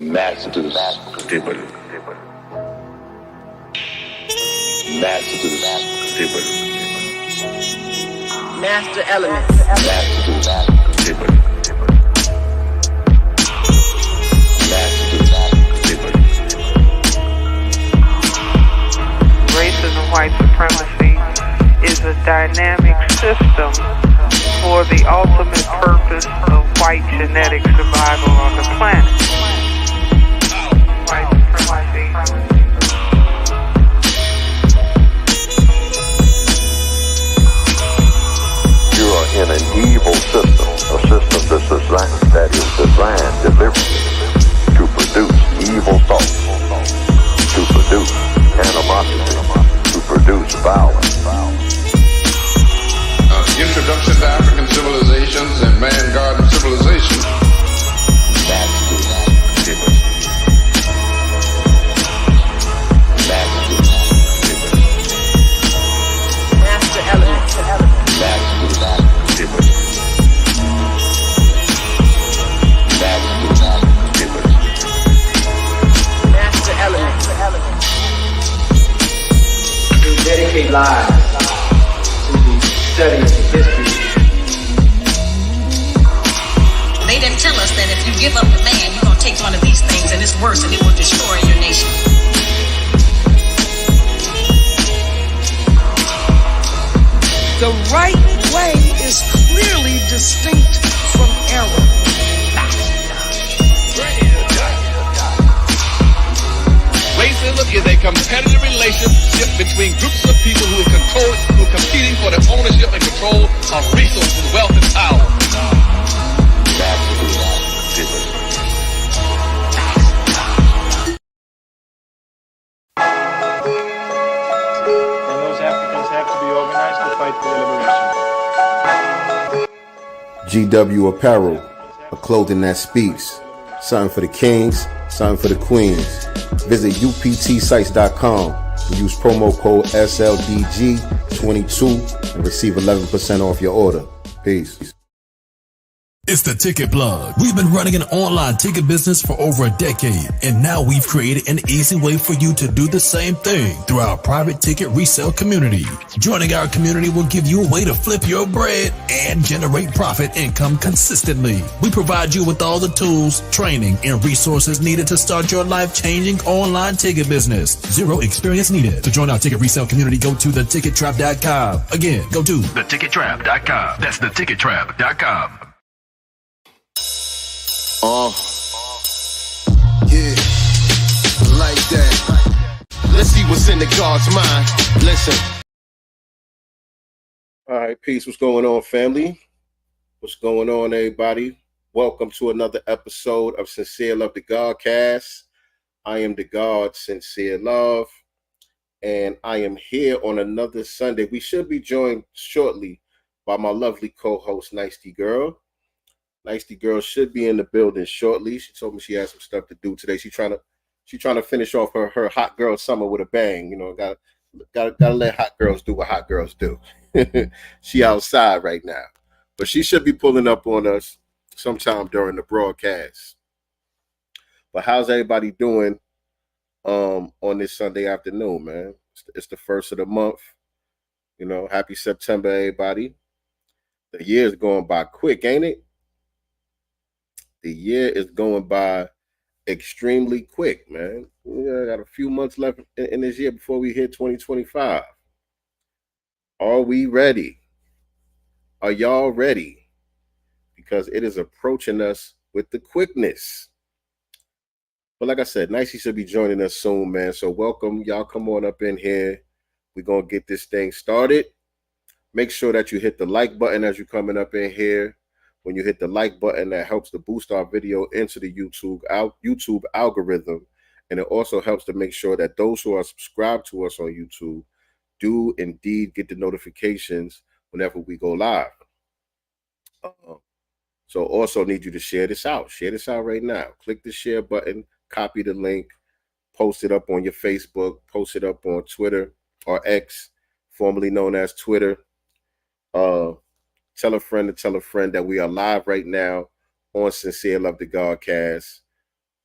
Masters table. Masters table. Master elements. Masters table. Masters table. Racism, white supremacy is a dynamic system for the ultimate purpose of white genetic survival on the planet. White supremacy. You are in an evil system, a system that is designed deliberately to produce evil thoughts, to produce animosity, to produce violence. Introduction to African civilizations and man-garden civilization. Masters table. Masters table. Master elements. Masters table. Masters table. Master elements. To dedicate lives to the study of history. They didn't tell us that if you give up the man, you're going to take one of these things and it's worse and it will destroy your nation. The right way is clearly distinct from error. Racism is a competitive relationship between groups of people who are competing for the ownership and control of resources, wealth, and power. Masters table. And those Africans have to be organized to fight for liberation. GW Apparel, a clothing that speaks. Something for the kings, something for the queens. Visit uptsites.com and use promo code SLDG22 and receive 11% off your order. Peace. It's the Ticket Plug. We've been running an online ticket business for over a decade, and now we've created an easy way for you to do the same thing through our private ticket resale community. Joining our community will give you a way to flip your bread and generate profit income consistently. We provide you with all the tools, training, and resources needed to start your life-changing online ticket business. Zero experience needed. To join our ticket resale community, go to thetickettrap.com. Again, go to thetickettrap.com. That's thetickettrap.com. Yeah, like that. Let's see what's in the God's mind. Listen. All right, peace. What's going on, family? What's going on, everybody? Welcome to another episode of Sincere Love, the Godcast. I am the God, Sincere Love, and I am here on another Sunday. We should be joined shortly by my lovely co-host, Nicety Girl. Nicety Girl should be in the building shortly. She told me she has some stuff to do today. She's trying to finish off her hot girl summer with a bang. You know, gotta let hot girls do what hot girls do. She outside right now, but she should be pulling up on us sometime during the broadcast. But how's everybody doing on this Sunday afternoon, man? It's the first of the month. You know, happy September, everybody. The year's going by quick, ain't it? The year is going by extremely quick, man. We got a few months left in this year before we hit 2025. Are we ready? Are y'all ready? Because it is approaching us with the quickness. But like I said, Nicey should be joining us soon, man. So welcome. Y'all come on up in here. We're going to get this thing started. Make sure that you hit the like button as you're coming up in here. When you hit the like button, that helps to boost our video into the YouTube algorithm. And it also helps to make sure that those who are subscribed to us on YouTube do indeed get the notifications whenever we go live. So also need you to share this out. Share this out right now. Click the share button, copy the link, post it up on your Facebook, post it up on Twitter or X, formerly known as Twitter. Tell a friend to tell a friend that we are live right now on Sincere Love the Godcast.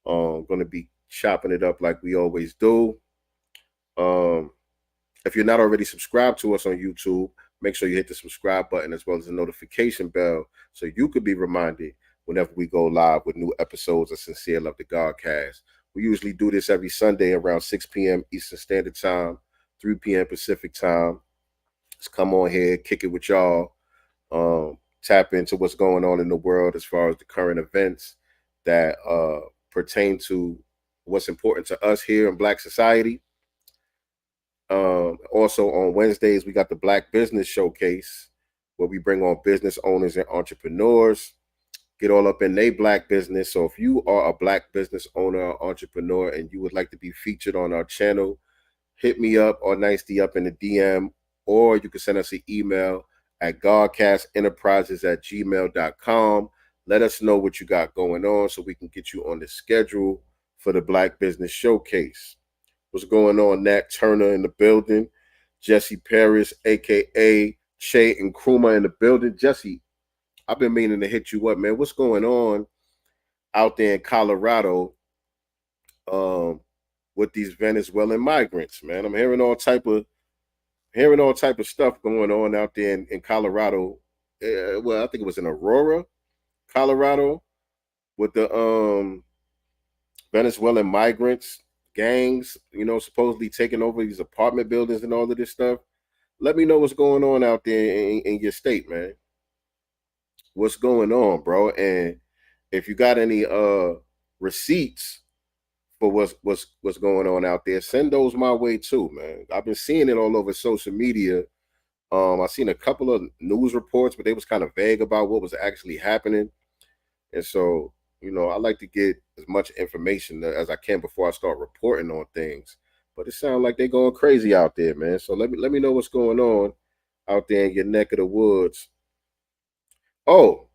Going to be chopping it up like we always do. If you're not already subscribed to us on YouTube, make sure you hit the subscribe button as well as the notification bell so you could be reminded whenever we go live with new episodes of Sincere Love the Godcast. We usually do this every Sunday around 6 p.m. Eastern Standard Time, 3 p.m. Pacific Time. Let's come on here, kick it with y'all, tap into what's going on in the world as far as the current events that pertain to what's important to us here in Black society. Also on Wednesdays, we got the Black Business Showcase where we bring on business owners and entrepreneurs, get all up in their Black business. So if you are a Black business owner or entrepreneur and you would like to be featured on our channel, hit me up or nicely up in the DM, or you can send us an email at godcastenterprises@gmail.com. Let us know what you got going on so we can get you on the schedule for the Black Business Showcase. What's going on? Nat Turner in the building. Jesse Paris, a.k.a. Che and Kruma in the building. Jesse, I've been meaning to hit you up, man. What's going on out there in Colorado with these Venezuelan migrants, man? I'm hearing all type of stuff going on out there in Colorado. Well, I think it was in Aurora, Colorado, with the Venezuelan migrants gangs, supposedly taking over these apartment buildings and all of this stuff. Let me know what's going on out there in your state, man. What's going on, bro? And if you got any receipts for what's going on out there, send those my way too, man. I've been seeing it all over social media. I've seen a couple of news reports, but they was kind of vague about what was actually happening. And so, I like to get as much information as I can before I start reporting on things. But it sounds like they're going crazy out there, man. So let me know what's going on out there in your neck of the woods. Oh,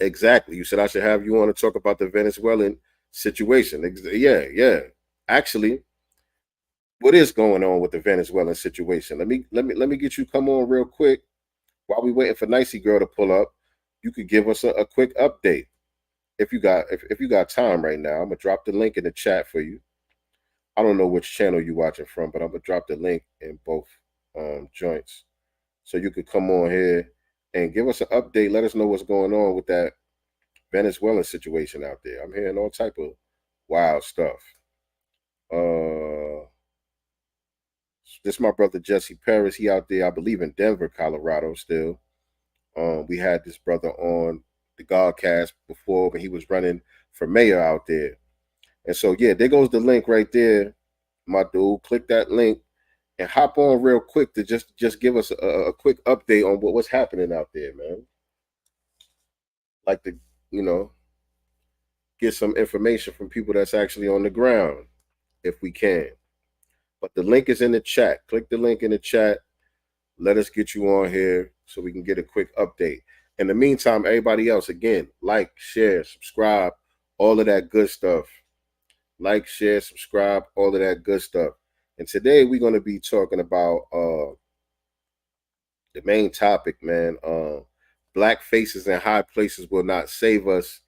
exactly. You said I should have you on to talk about the Venezuelan situation. Yeah. Actually, what is going on with the Venezuelan situation? Let me get you come on real quick while we waiting for Nicey Girl to pull up. You could give us a quick update. If you got time right now, I'm gonna drop the link in the chat for you. I don't know which channel you're watching from, but I'm gonna drop the link in both joints, so you could come on here and give us an update. Let us know what's going on with that Venezuelan situation out there. I'm hearing all type of wild stuff. This is my brother Jesse Paris. He out there, I believe, in Denver, Colorado. Still, we had this brother on the Godcast before when he was running for mayor out there. And so, yeah, there goes the link right there, my dude. Click that link and hop on real quick to just give us a quick update on what's happening out there, man. Like to, get some information from people that's actually on the ground, if we can. But the link is in the chat. Click the link in the chat. Let us get you on here so we can get a quick update. In the meantime, everybody else, again, like, share, subscribe, all of that good stuff. Like, share, subscribe, all of that good stuff. And today we're going to be talking about the main topic, man. Black faces in high places will not save us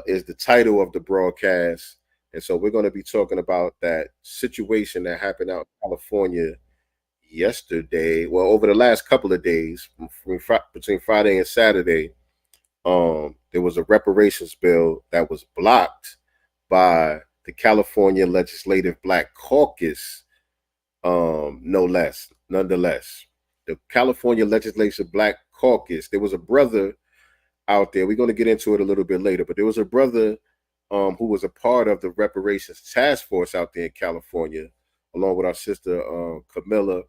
is the title of the broadcast. And so we're going to be talking about that situation that happened out in California yesterday, well, over the last couple of days, between Friday and Saturday. There was a reparations bill that was blocked by the California Legislative Black Caucus, nonetheless. The California Legislative Black Caucus, there was a brother out there, we're going to get into it a little bit later, but there was a brother who was a part of the reparations task force out there in California, along with our sister Camilla,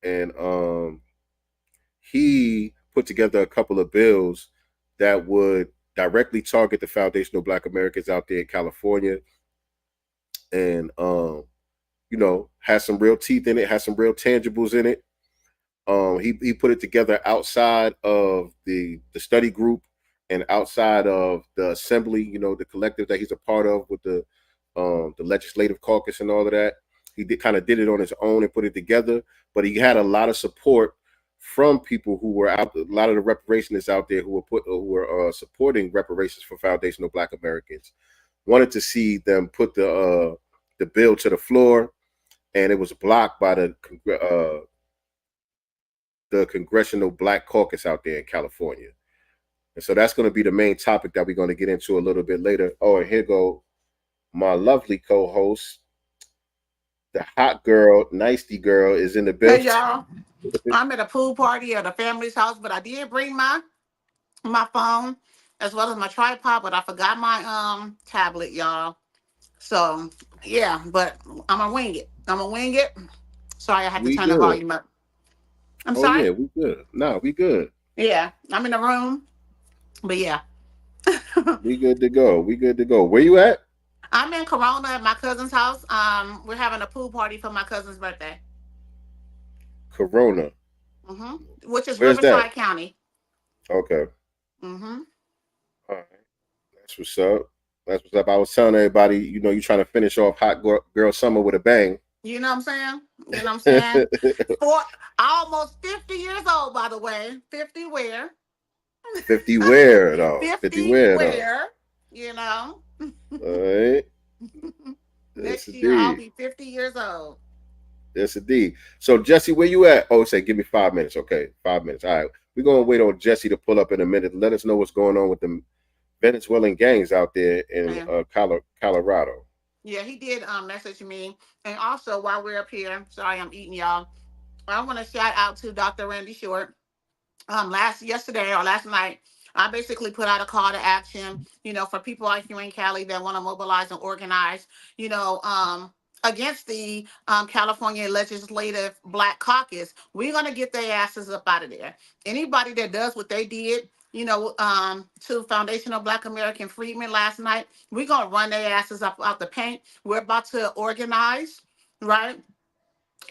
and he put together a couple of bills that would directly target the foundational Black Americans out there in California, and has some real teeth in it, has some real tangibles in it. He put it together outside of the study group and outside of the assembly, the collective that he's a part of with the legislative caucus and all of that. He kind of did it on his own and put it together, but he had a lot of support from people who were out. A lot of the reparationists out there who were supporting reparations for foundational Black Americans. wanted to see them put the bill to the floor, and it was blocked by the Congressional Black Caucus out there in California. And so that's going to be the main topic that we're going to get into a little bit later. Oh, and here go my lovely co-host, the hot girl, nicety girl, is in the Hey building. y'all, I'm at a pool party at a family's house, but I did bring my phone as well as my tripod, but I forgot my tablet, y'all. So yeah, but I'm gonna wing it. Sorry, I had to We turn the good. volume up. I'm Oh sorry. yeah, we good. Nah, we good. Yeah, I'm in the room, but yeah, We good to go. We good to go. Where you at? I'm in Corona at my cousin's house. We're having a pool party for my cousin's birthday. Corona. Which is Where's that? Riverside County. Okay. Mm-hmm. All right. That's what's up. That's what's up. I was telling everybody, you're trying to finish off hot girl summer with a bang. You know what I'm saying? You know what I'm saying? Almost 50 years old, by the way. 50 where? 50 where though? 50 where though? where? You know? All right. Next year I'll be 50 years old. Yes, indeed. So Jesse, where you at? Oh, say give me 5 minutes. Okay, 5 minutes. All right. We're gonna wait on Jesse to pull up in a minute. Let us know what's going on with the Venezuelan gangs out there in Colorado. Yeah, he did message me. And also while we're up here, sorry I'm eating y'all. I want to shout out to Dr. Randy Short. Yesterday or last night, I basically put out a call to action, for people out here in Cali that want to mobilize and organize, against the California Legislative Black Caucus. We're going to get their asses up out of there. Anybody that does what they did, to Foundational Black American Freedmen last night, we're going to run their asses up out the paint. We're about to organize, right?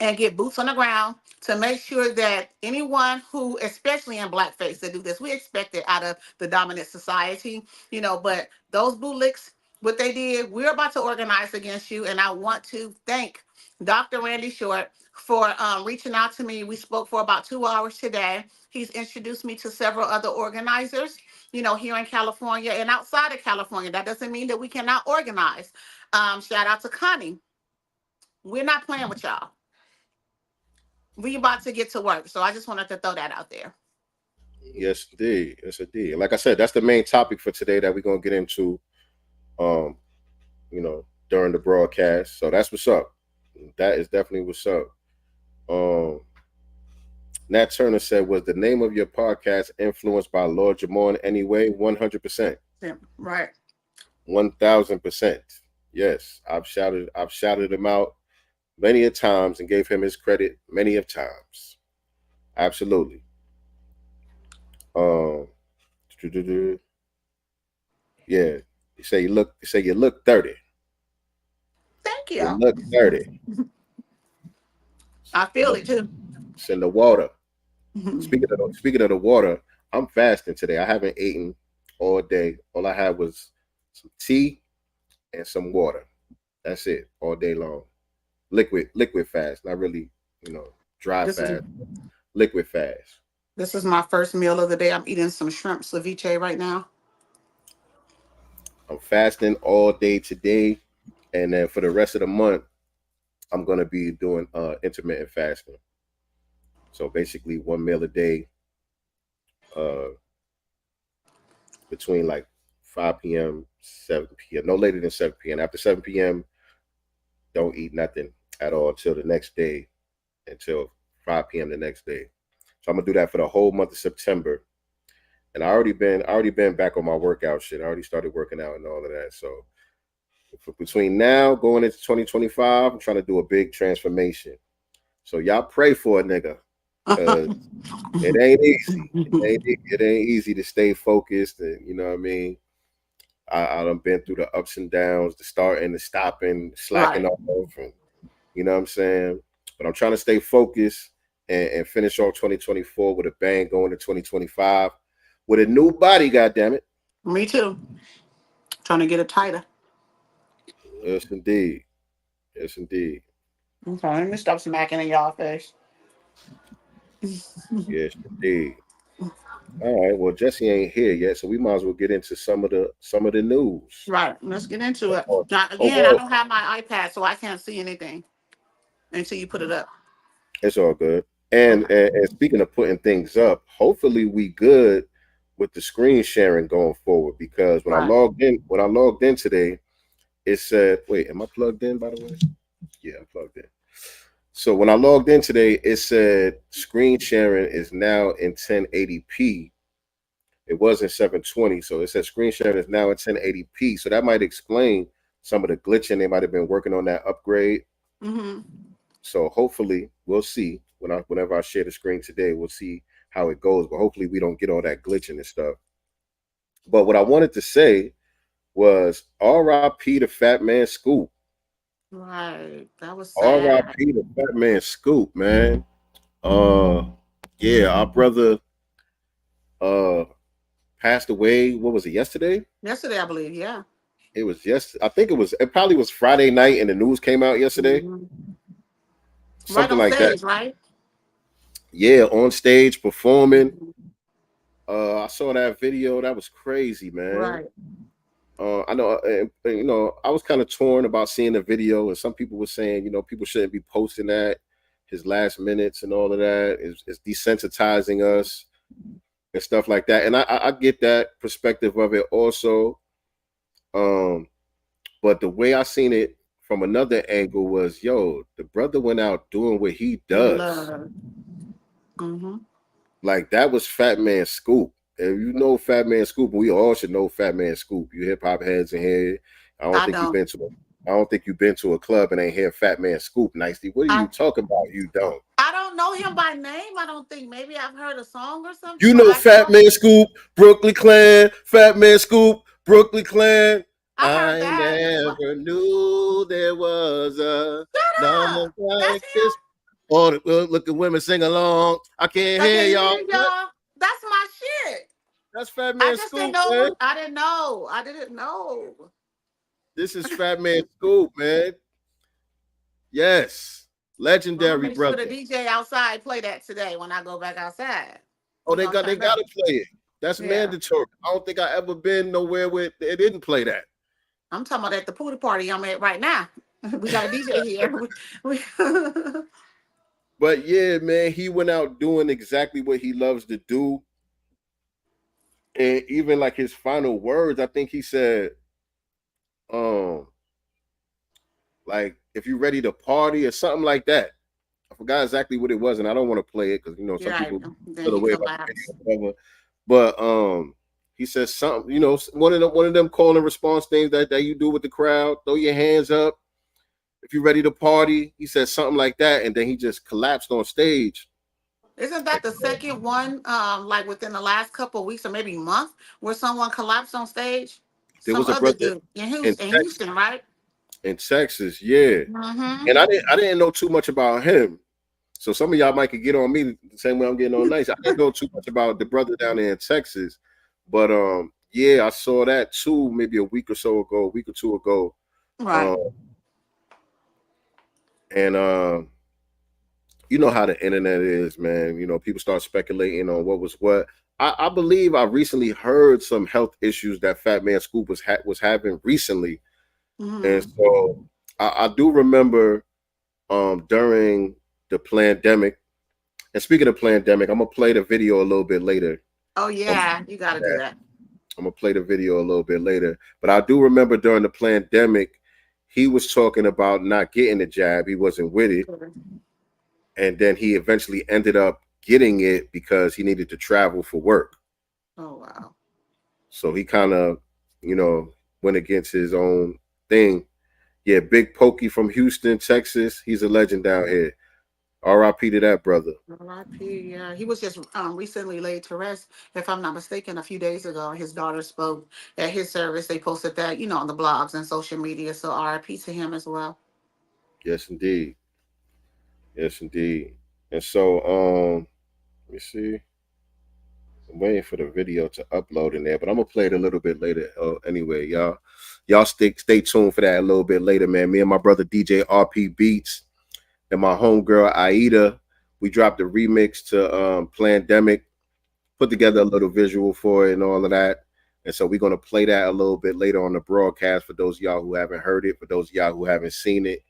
And get boots on the ground to make sure that anyone who, especially in blackface, that do this, we expect it out of the dominant society, but those bootlicks, what they did, we're about to organize against you. And I want to thank Dr. Randy Short for reaching out to me. We spoke for about 2 hours today. He's introduced me to several other organizers, here in California and outside of California. That doesn't mean that we cannot organize. Shout out to Connie. We're not playing with y'all. We about to get to work, so I just wanted to throw that out there. Yes, indeed. Yes, indeed. Like I said, that's the main topic for today that we're gonna get into, during the broadcast. So that's what's up. That is definitely what's up. Nat Turner said, "Was the name of your podcast influenced by Lord Jamar in any way?" 100%. Yeah, right. 1000%. Yes, I've shouted him out many a times and gave him his credit many of times. Absolutely. Yeah. You say you look 30. Thank you. You look 30. I feel it too. It's in the water. Speaking of the water, I'm fasting today. I haven't eaten all day. All I had was some tea and some water. That's it, all day long. Liquid fast, not really, dry fast. Liquid fast. This is my first meal of the day. I'm eating some shrimp ceviche right now. I'm fasting all day today, and then for the rest of the month, I'm gonna be doing intermittent fasting. So basically, one meal a day, between like 5 p.m., 7 p.m., no later than 7 p.m. After 7 p.m., don't eat nothing at all until the next day, until 5 p.m. the next day. So I'm gonna do that for the whole month of September. And I already been back on my workout shit. I already started working out and all of that. So between now going into 2025, I'm trying to do a big transformation. So y'all pray for a nigga. It ain't easy. It ain't easy to stay focused, and you know what I mean. I done been through the ups and downs, the starting, the stopping, slacking off, and you know what I'm saying. But I'm trying to stay focused and finish off 2024 with a bang, going to 2025 with a new body. God damn it. Me too. Trying to get it tighter. Yes, indeed. Yes, indeed. Okay, let me stop smacking in y'all face. Yes, indeed. All right. Well, Jesse ain't here yet, so we might as well get into some of the news. Right. Let's get into it. Oh, Now, oh again, I well, don't have my iPad, so I can't see anything until you put it up. it's all good. And speaking of putting things up, hopefully we good with the screen sharing going forward because Right. when I logged in today, it said, wait, am I plugged in by the way? Yeah, I'm plugged in. So when I logged in today, it said screen sharing is now in 1080p. It was in 720, so it said screen sharing is now in 1080p. So that might explain some of the glitching. They might have been working on that upgrade. Mm-hmm. So hopefully we'll see whenever I share the screen today, we'll see how it goes. But hopefully we don't get all that glitching and stuff. But what I wanted to say was R.I.P. the Fat Man Scoop. Right. That was sad. R.I.P. the Fat Man Scoop, man. Yeah, our brother passed away. What was it, yesterday? Yesterday, I believe. Yeah. It was I think it probably was Friday night and the news came out yesterday. Mm-hmm. Right Something on like that. stage, right? Yeah, on stage performing. Mm-hmm. I saw that video. That was crazy, man. Right. I know, I was kind of torn about seeing the video, and some people were saying, people shouldn't be posting that his last minutes and all of that. It's desensitizing us and stuff like that. And I get that perspective of it also. But the way I seen it from another angle was, the brother went out doing what he does. Mm-hmm. Like that was Fat Man Scoop. If you know Fat Man Scoop, we all should know Fat Man Scoop. You hip hop heads in here. I don't think you've been to a club and ain't hear Fat Man Scoop nicely. What are you talking about? You don't. I don't know him by name. I don't think. Maybe I've heard a song or something. You know Fat Man Scoop, Brooklyn Clan, Fat Man Scoop, Brooklyn Clan. I never knew there was a love like this. Oh, look at women sing along. I can't hear y'all. That's my shit. That's Fat Man Scoop, man. I didn't know. I didn't know. This is Fat Man Scoop, man. Yes. Legendary brother. Sure the DJ outside play that today when I go back outside. Oh, they gotta play it. That's mandatory. I don't think I ever been nowhere where they didn't play that. I'm talking about at the pool party I'm at right now. We got a DJ here. But yeah, man, he went out doing exactly what he loves to do. And even like his final words, I think he said, like, if you're ready to party or something like that. I forgot exactly what it was, and I don't want to play it because some people feel away about the video or whatever. But he says something, one of them call and response things that you do with the crowd. Throw your hands up. If you're ready to party, he said something like that, and then he just collapsed on stage. Isn't that the second one, like within the last couple of weeks or maybe month, where someone collapsed on stage? There was a brother in Houston, right? In Texas, yeah. Mm-hmm. And I didn't know too much about him, so some of y'all might could get on me the same way I'm getting on Nice. I didn't know too much about the brother down there in Texas, but yeah, I saw that too, maybe a week or two ago, right? And you know how the internet is, man. People start speculating on what was what. I believe I recently heard some health issues that Fat Man Scoop was having recently. Mm-hmm. And so I do remember during the pandemic. And speaking of pandemic, I'm gonna play the video a little bit later. Oh yeah, you gotta do that. I'm gonna play the video a little bit later. But I do remember during the pandemic, he was talking about not getting the jab. He wasn't with it. And then he eventually ended up getting it because he needed to travel for work. Oh, wow. So he kind of, went against his own thing. Yeah, Big Pokey from Houston, Texas. He's a legend down here. R.I.P. to that brother. R.I.P. Yeah, he was just recently laid to rest, if I'm not mistaken, a few days ago. His daughter spoke at his service. They posted that, on the blogs and social media. So R.I.P. to him as well. Yes, indeed. Yes, indeed. And so, let me see. I'm waiting for the video to upload in there, but I'm gonna play it a little bit later. Anyway, y'all stay tuned for that a little bit later, man. Me and my brother DJ RP Beats and my homegirl Aida, we dropped a remix to Plandemic put together a little visual for it and all of that. And so we're gonna play that a little bit later on the broadcast for those of y'all who haven't heard it, for those of y'all who haven't seen it.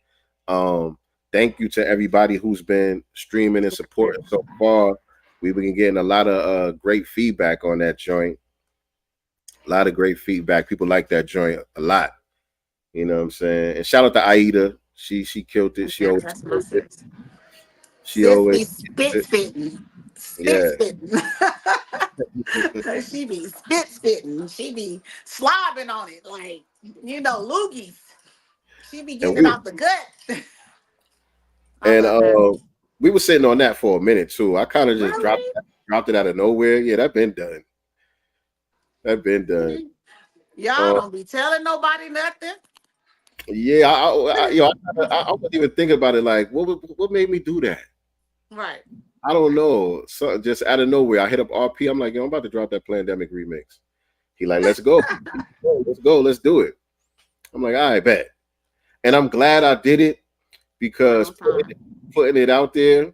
Um, Thank you to everybody who's been streaming and supporting so far. We've been getting a lot of great feedback on that joint. A lot of great feedback. People like that joint a lot. You know what I'm saying? And shout out to Aida. She killed it. She Yeah, always that's my killed it. sis. She Sis always be spit it. spitting. Spit Yeah. spitting. She be spit spitting. She be slobbing on it like, loogies. She be And getting it out the gut. I and love that. we were sitting on that for a minute too. I kind of just Really? dropped it out of nowhere. Yeah, that been done. That been done. Y'all Uh, don't be telling nobody nothing. yeah, I wasn't even thinking about it. Like, what made me do that? Right. I don't know. So just out of nowhere, I hit up RP. I'm like, yo, I'm about to drop that Plandemic remix. He like, let's go, let's go, let's do it. I'm like, all right, bet. And I'm glad I did it because putting it out there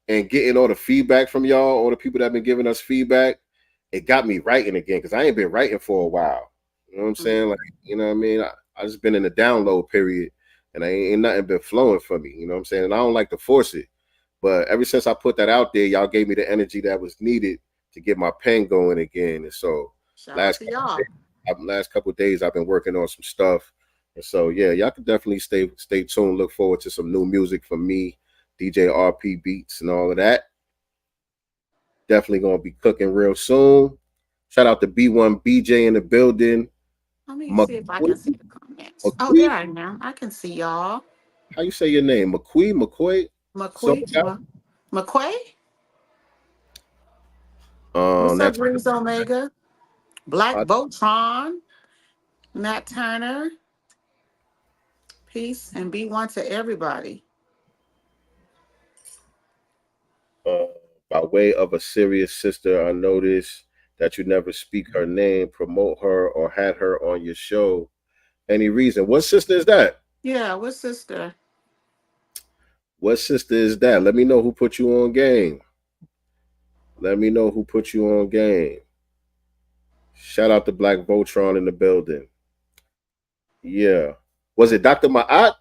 and getting all the feedback from y'all, all the people that have been giving us feedback, it got me writing again because I ain't been writing for a while. You know what I'm saying? Like, you know what I mean? I just been in the download period and ain't nothing been flowing for me. You know what I'm saying? And I don't like to force it. But ever since I put that out there, y'all gave me the energy that was needed to get my pen going again. And so Shout out to y'all. last couple of days I've been working on some stuff. And so yeah, y'all can definitely stay tuned. Look forward to some new music from me, DJ RP Beats and all of that. Definitely gonna be cooking real soon. Shout out to B1 BJ in the building. Let me see if I can see the comments. Oh, there I am. I can see y'all. How you say your name? McQuay? McQuay? What's up, That's Breeze Omega? Black Botron, Nat Turner. Peace and be one to everybody. By way of a serious sister, I noticed that you never speak her name, promote her, or had her on your show. Any reason? What sister is that? Yeah, what sister? What sister is that? Let me know who put you on game. Let me know who put you on game. Shout out to Black Voltron in the building. Yeah. Was it Dr. Ma'at?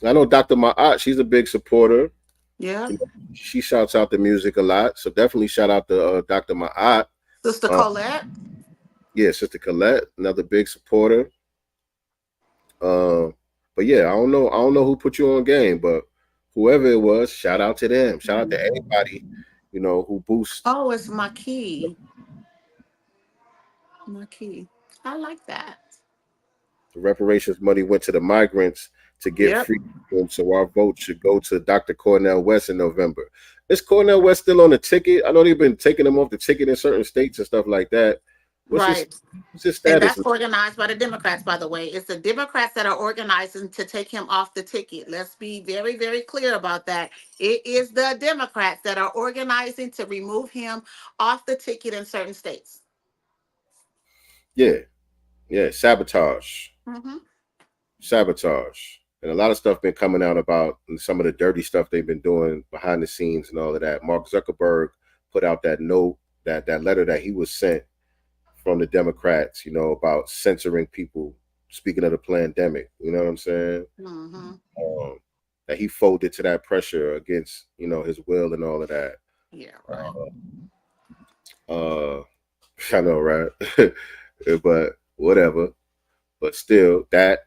I know Dr. Ma'at. She's a big supporter. Yeah. She shouts out the music a lot. So definitely shout out to Dr. Ma'at. Sister Colette. Yeah, Sister Colette, another big supporter. But yeah, I don't know who put you on game, but whoever it was, shout out to them. Shout out to anybody, who boosts. Oh, it's my key. My key. I like that. The reparations money went to the migrants to get free. So our vote should go to Dr. Cornel West in November. Is Cornel West still on the ticket? I know they've been taking him off the ticket in certain states and stuff like that. What's his status? And that's organized by the Democrats, by the way. It's the Democrats that are organizing to take him off the ticket. Let's be very, very clear about that. It is the Democrats that are organizing to remove him off the ticket in certain states. Yeah. Sabotage. Mm-hmm. Sabotage. And a lot of stuff been coming out about some of the dirty stuff they've been doing behind the scenes and all of that. Mark Zuckerberg put out that note, that letter that he was sent from the Democrats, about censoring people. Speaking of the pandemic, you know what I'm saying? Mm-hmm. That he folded to that pressure against, his will and all of that. Yeah, right. I know, right? But whatever. But still, that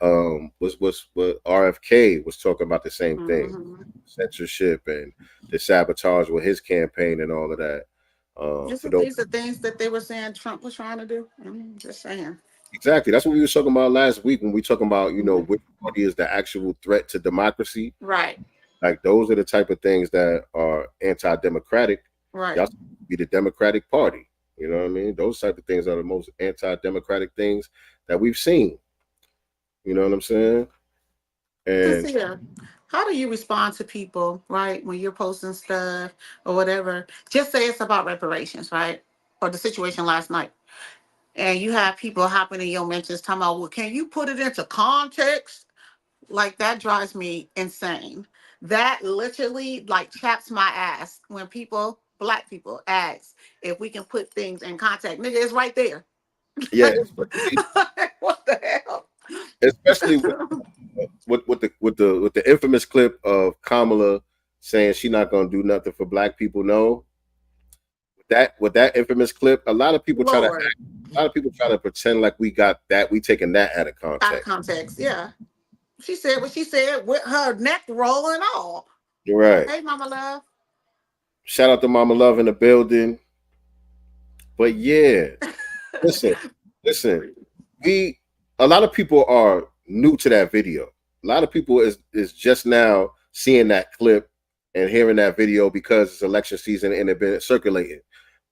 was what RFK was talking about, the same thing, censorship and the sabotage with his campaign and all of that. These are things that they were saying Trump was trying to do. I'm just saying. Exactly. That's what we were talking about last week when we talking about, which party is the actual threat to democracy. Right. Like those are the type of things that are anti-democratic. Right. Y'all be the Democratic Party. You know what I mean? Those type of things are the most anti-democratic things that we've seen. You know what I'm saying? And how do you respond to people, right, when you're posting stuff or whatever? Just say it's about reparations, right? Or the situation last night. And you have people hopping in your mentions talking about, well, can you put it into context? Like, that drives me insane. That literally, like, chaps my ass when people black people ask if we can put things in contact. Nigga, it's right there. Yeah, What the hell? especially with the infamous clip of Kamala saying she not gonna do nothing for black people. No, with that infamous clip, Lord, a lot of people try to pretend like we got that, we taking that out of out of context. context. Yeah. She said what she said with her neck rolling all. You're right. Hey, Mama Love. Shout out to Mama Love in the building. But yeah, listen, listen. We A lot of people are new to that video. A lot of people is just now seeing that clip and hearing that video because it's election season and it been circulating.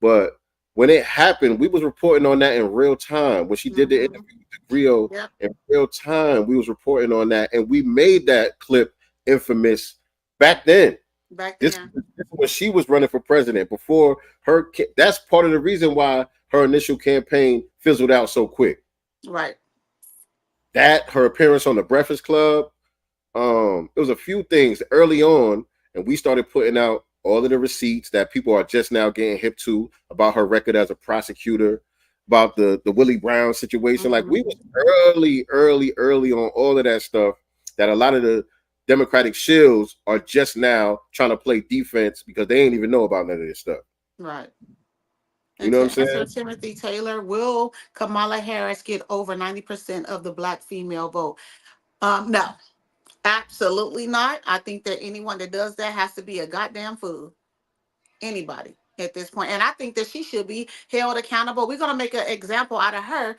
But when it happened, we was reporting on that in real time. When she did the interview with Rio Yep. in real time, we was reporting on that, and we made that clip infamous back then. Back This then. when she was running for president before her. That's part of the reason why her initial campaign fizzled out so quick. Right. That her appearance on the Breakfast Club, it was a few things early on, and we started putting out all of the receipts that people are just now getting hip to about her record as a prosecutor, about the Willie Brown situation. Like we was early on all of that stuff that a lot of the Democratic shills are just now trying to play defense because they ain't even know about none of this stuff. Right. You And know to what I'm answer saying? Timothy Taylor, will Kamala Harris get over 90% of the black female vote? No, absolutely not. I think that anyone that does that has to be a goddamn fool. Anybody at this point. And I think that she should be held accountable. We're gonna make an example out of her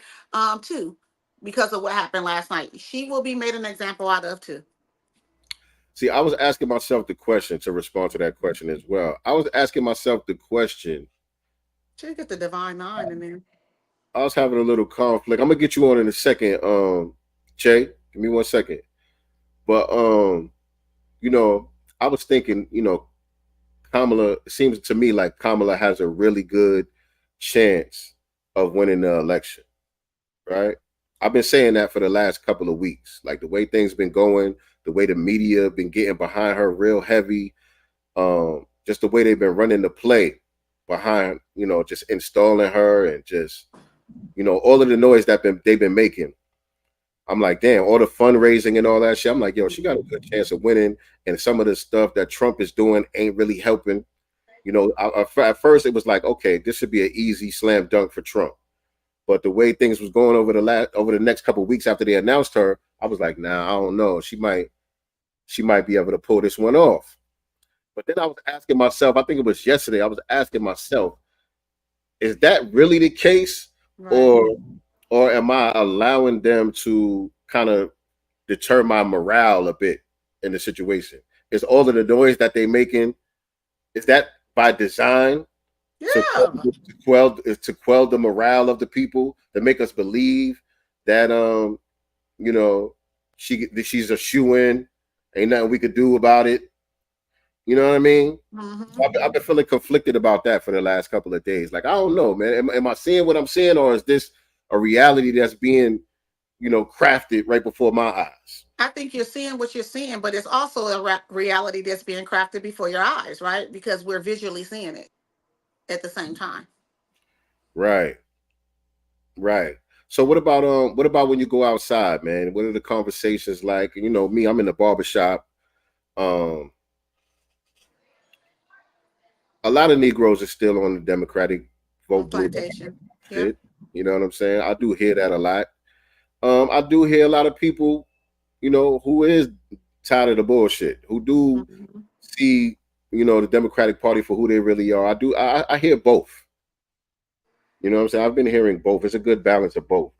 too, because of what happened last night. She will be made an example out of too. See, I was asking myself the question to respond to that question as well. I was asking myself the question. She get the divine nine in there. I was having a little conflict. I'm gonna get you on in a second, Che. Give me 1 second. But you know, I was thinking, Kamala, it seems to me like Kamala has a really good chance of winning the election, right? I've been saying that for the last couple of weeks. Like the way things been going, the way the media been getting behind her real heavy, just the way they've been running the play behind, just installing her and just, all of the noise that they've been making. I'm like, damn, all the fundraising and all that shit. I'm like, yo, she got a good chance of winning. And some of the stuff that Trump is doing ain't really helping. At first it was like, okay, this should be an easy slam dunk for Trump. But the way things was going over the next couple of weeks after they announced her, I was like, nah, I don't know. She might be able to pull this one off. But then I was asking myself, I think it was yesterday, I was asking myself, is that really the case? Right. Or am I allowing them to kind of deter my morale a bit in the situation? Is all of the noise that they making, is that by design? Yeah. To quell the morale of the people, to make us believe that she's a shoo-in, ain't nothing we could do about it. You know what I mean? Mm-hmm. So I've been feeling conflicted about that for the last couple of days. Like, I don't know, man. Am I seeing what I'm seeing, or is this a reality that's being, crafted right before my eyes? I think you're seeing what you're seeing, but it's also a reality that's being crafted before your eyes, right? Because we're visually seeing it at the same time. Right. So what about when you go outside, man? What are the conversations like? Me, I'm in the barbershop. A lot of Negroes are still on the Democratic vote plantation. Yeah. You know what I'm saying? I do hear that a lot. I do hear a lot of people, who is tired of the bullshit, who do see, the Democratic Party for who they really are. I hear both. You know what I'm saying? I've been hearing both. It's a good balance of both.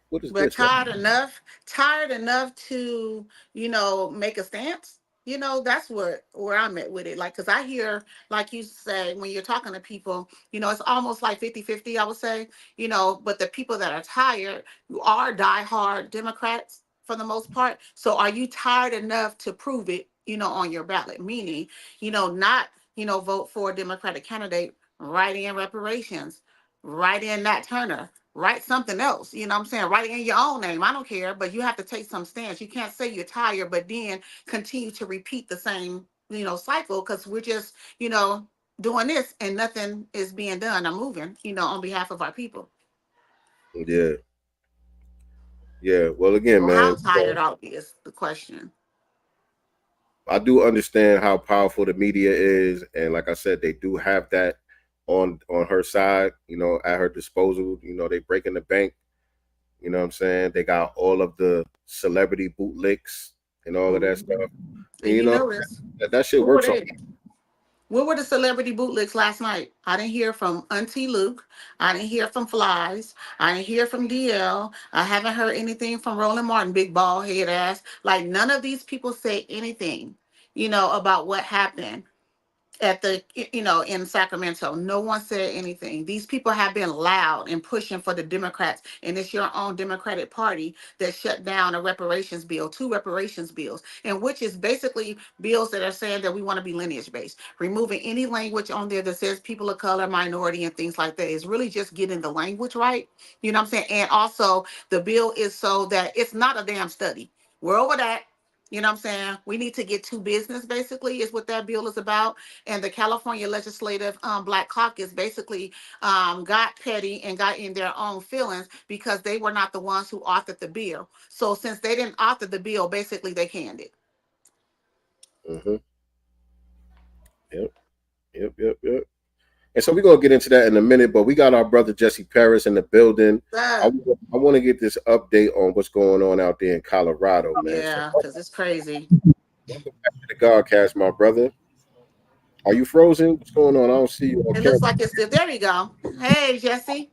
What is but this? Tired enough to, make a stance. That's where I'm at with it. Like, because I hear, like you say, when you're talking to people, it's almost like 50-50, I would say, but the people that are tired, you are diehard Democrats for the most part. So are you tired enough to prove it, on your ballot? Meaning, not, vote for a Democratic candidate, write in reparations, write in Nat Turner, write something else, what I'm saying? Write it in your own name. I don't care, but you have to take some stance. You can't say you're tired, but then continue to repeat the same, cycle, because we're just, doing this and nothing is being done or moving, on behalf of our people. Yeah. Yeah. Well, again, Well, man, how tired are we is the question. I do understand how powerful the media is, and like I said, they do have that on her side, at her disposal. They breaking the bank. You know what I'm saying? They got all of the celebrity bootlicks and all of that stuff. And you And, notice, that shit where were works on they? Where were the celebrity bootlicks last night? I didn't hear from Auntie Luke. I didn't hear from Flies. I didn't hear from DL. I haven't heard anything from Roland Martin, big bald head ass. Like, none of these people say anything, about what happened at the in Sacramento. No one said anything. These people have been loud and pushing for the Democrats, and it's your own Democratic Party that shut down a reparations bill, 2 reparations bills, and which is basically bills that are saying that we want to be lineage based, removing any language on there that says people of color, minority, and things like that. Is really just getting the language right. You know what I'm saying? And also the bill is so that it's not a damn study. We're over that. You know what I'm saying? We need to get to business, basically, is what that bill is about. And the California Legislative Black Caucus basically got petty and got in their own feelings because they were not the ones who authored the bill. So since they didn't author the bill, basically they canned it. Mm-hmm. Yep. And so we're going to get into that in a minute, but we got our brother Jesse Paris in the building. I want to get this update on what's going on out there in Colorado, man. Yeah, because it's crazy. Welcome back to the Godcast, my brother. Are you frozen? What's going on? I don't see you on It camera. looks like it's still. There we go. Hey, Jesse.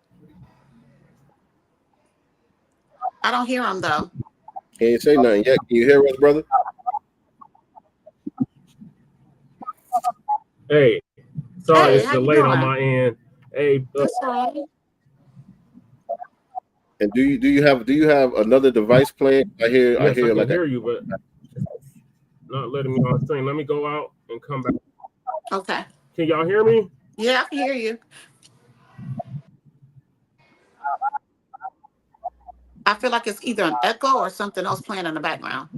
I don't hear him, though. Can't say nothing yet. Can you hear us, brother? Hey, sorry, Hey, it's how you delayed on doing? my end. Hey, That's right. And do you have another device playing? I hear yes, I hear can like hear you, but not letting me on stream. Let me go out and come back. Okay. Can y'all hear me? Yeah, I can hear you. I feel like it's either an echo or something else playing in the background.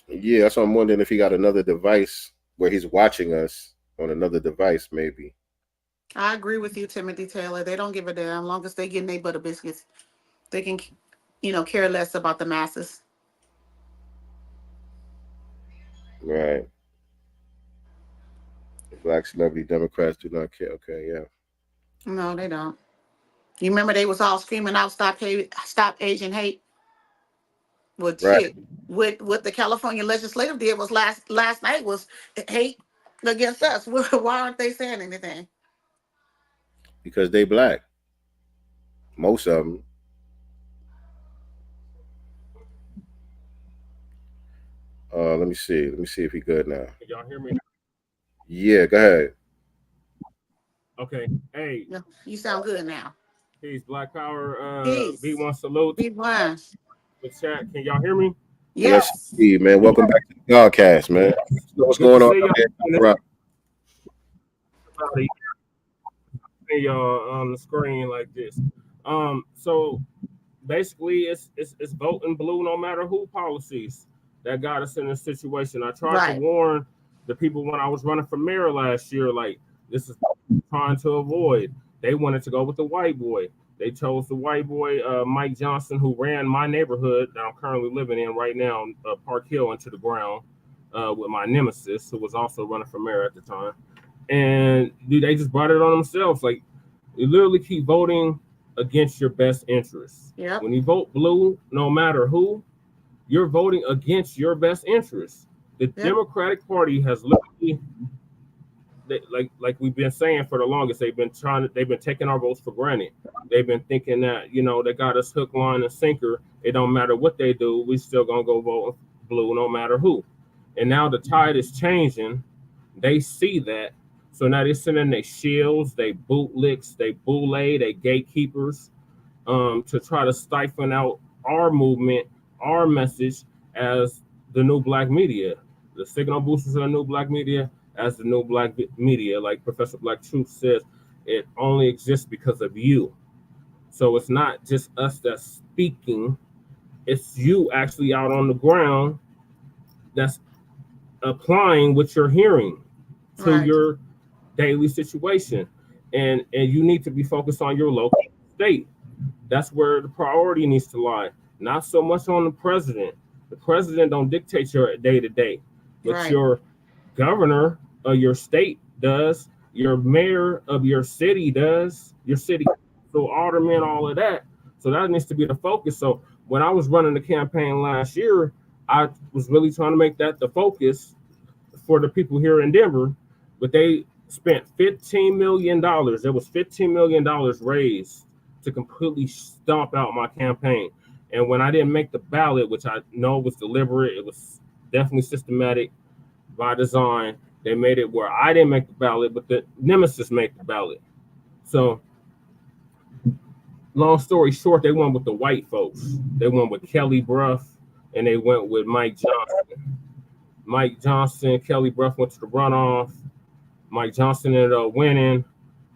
Yeah, that's what I'm wondering if he got another device where he's watching us on another device, maybe. I agree with you, Timothy Taylor. They don't give a damn. Long as they getting their butter biscuits, they can, care less about the masses. Right. Black celebrity Democrats do not care. Okay, yeah. No, they don't. You remember they was all screaming out, "Stop Asian hate." Well, Right. shit. What the California legislative did was last night was hate against us. Why aren't they saying anything? Because they black. Most of them. Let me see. Let me see if he good now. Can y'all hear me now? Yeah, go ahead. Okay. Hey. No, you sound good now. Peace, Black Power. Peace. B1 salute. B1. The chat. Can y'all hear me? Yes. Yes, man. Welcome back to the Godcast, man. What's Good going to on see out y'all. there? See y'all on the screen like this. So basically it's voting blue no matter who policies that got us in this situation. I tried to warn the people when I was running for mayor last year, like, this is trying to avoid. They wanted to go with the white boy. They chose the white boy, Mike Johnson, who ran my neighborhood that I'm currently living in right now, Park Hill, into the ground, with my nemesis, who was also running for mayor at the time. And dude, they just brought it on themselves. Like, you literally keep voting against your best interests. Yep. When you vote blue, no matter who, you're voting against your best interests. The Democratic Party has literally, like we've been saying for the longest, they've been taking our votes for granted. They've been thinking that, they got us hook, line, and sinker. It don't matter what they do, we still gonna go vote blue no matter who. And now the tide is changing. They see that. So now they're sending their shields, they bootlicks, they boule, they gatekeepers, to try to stifle out our movement, our message as the new black media. The signal boosters are the new black media as the new black media. Like Professor Black Truth says, it only exists because of you. So it's not just us that's speaking, it's you actually out on the ground that's applying what you're hearing to your daily situation, and you need to be focused on your local state. That's where the priority needs to lie, not so much on the president. The president don't dictate your day to day, but Right. your governor of your state does, your mayor of your city does, your city council, aldermen, all of that. So that needs to be the focus. So when I was running the campaign last year, I was really trying to make that the focus for the people here in Denver, but they spent $15 million. There was $15 million raised to completely stomp out my campaign. And when I didn't make the ballot, which I know was deliberate, it was definitely systematic by design, they made it where I didn't make the ballot, but the nemesis made the ballot. So long story short, they went with the white folks. They went with Kelly Bruff, and they went with Mike Johnson. Mike Johnson, Kelly Bruff went to the runoff. Mike Johnson ended up winning.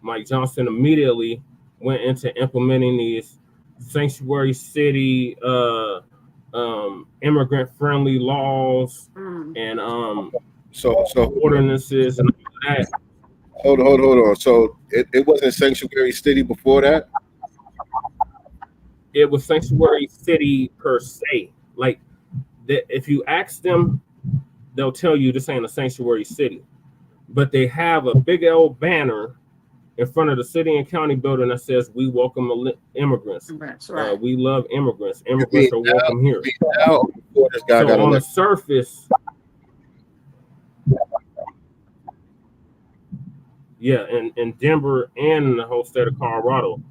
Mike Johnson immediately went into implementing these sanctuary city, immigrant-friendly laws and so ordinances and all that. Hold on. So it wasn't sanctuary city before that? It was sanctuary city per se. Like, if you ask them, they'll tell you this ain't a sanctuary city. But they have a big old banner in front of the city and county building that says, "We welcome immigrants. Right. We love immigrants. Immigrants are welcome here." So on the surface, yeah, in Denver and in the whole state of Colorado,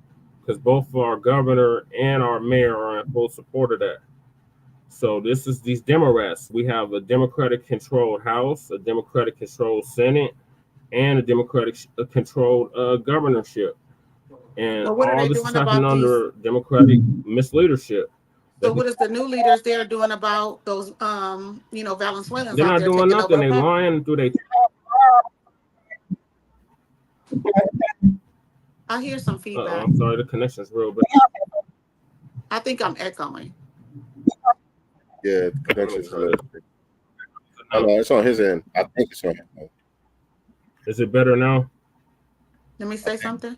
because both our governor and our mayor are in full support of that. So this is these Democrats. We have a Democratic-controlled House, a Democratic-controlled Senate, and a Democratic-controlled governorship. And all this is happening under Democratic misleadership. So what is the new leaders there doing about those, Venezuelans? They're not doing nothing. They lying through their. I hear some feedback. I'm sorry, the connection's real bad. I think I'm echoing. Yeah, the connection's it's on his end. I think it's on his end. Is it better now? Let me say something.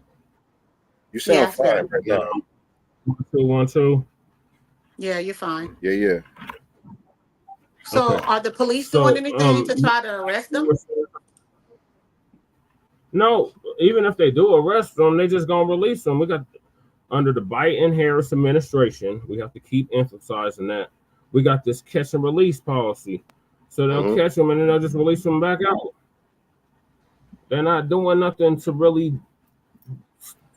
You sound fine right now. 2 1 2. Yeah, you're fine. Yeah. So are the police doing anything to try to arrest them? No, even if they do arrest them, they just gonna release them. We got under the Biden-Harris administration, we have to keep emphasizing that. We got this catch and release policy. So they'll catch them and then they'll just release them back out. They're not doing nothing to really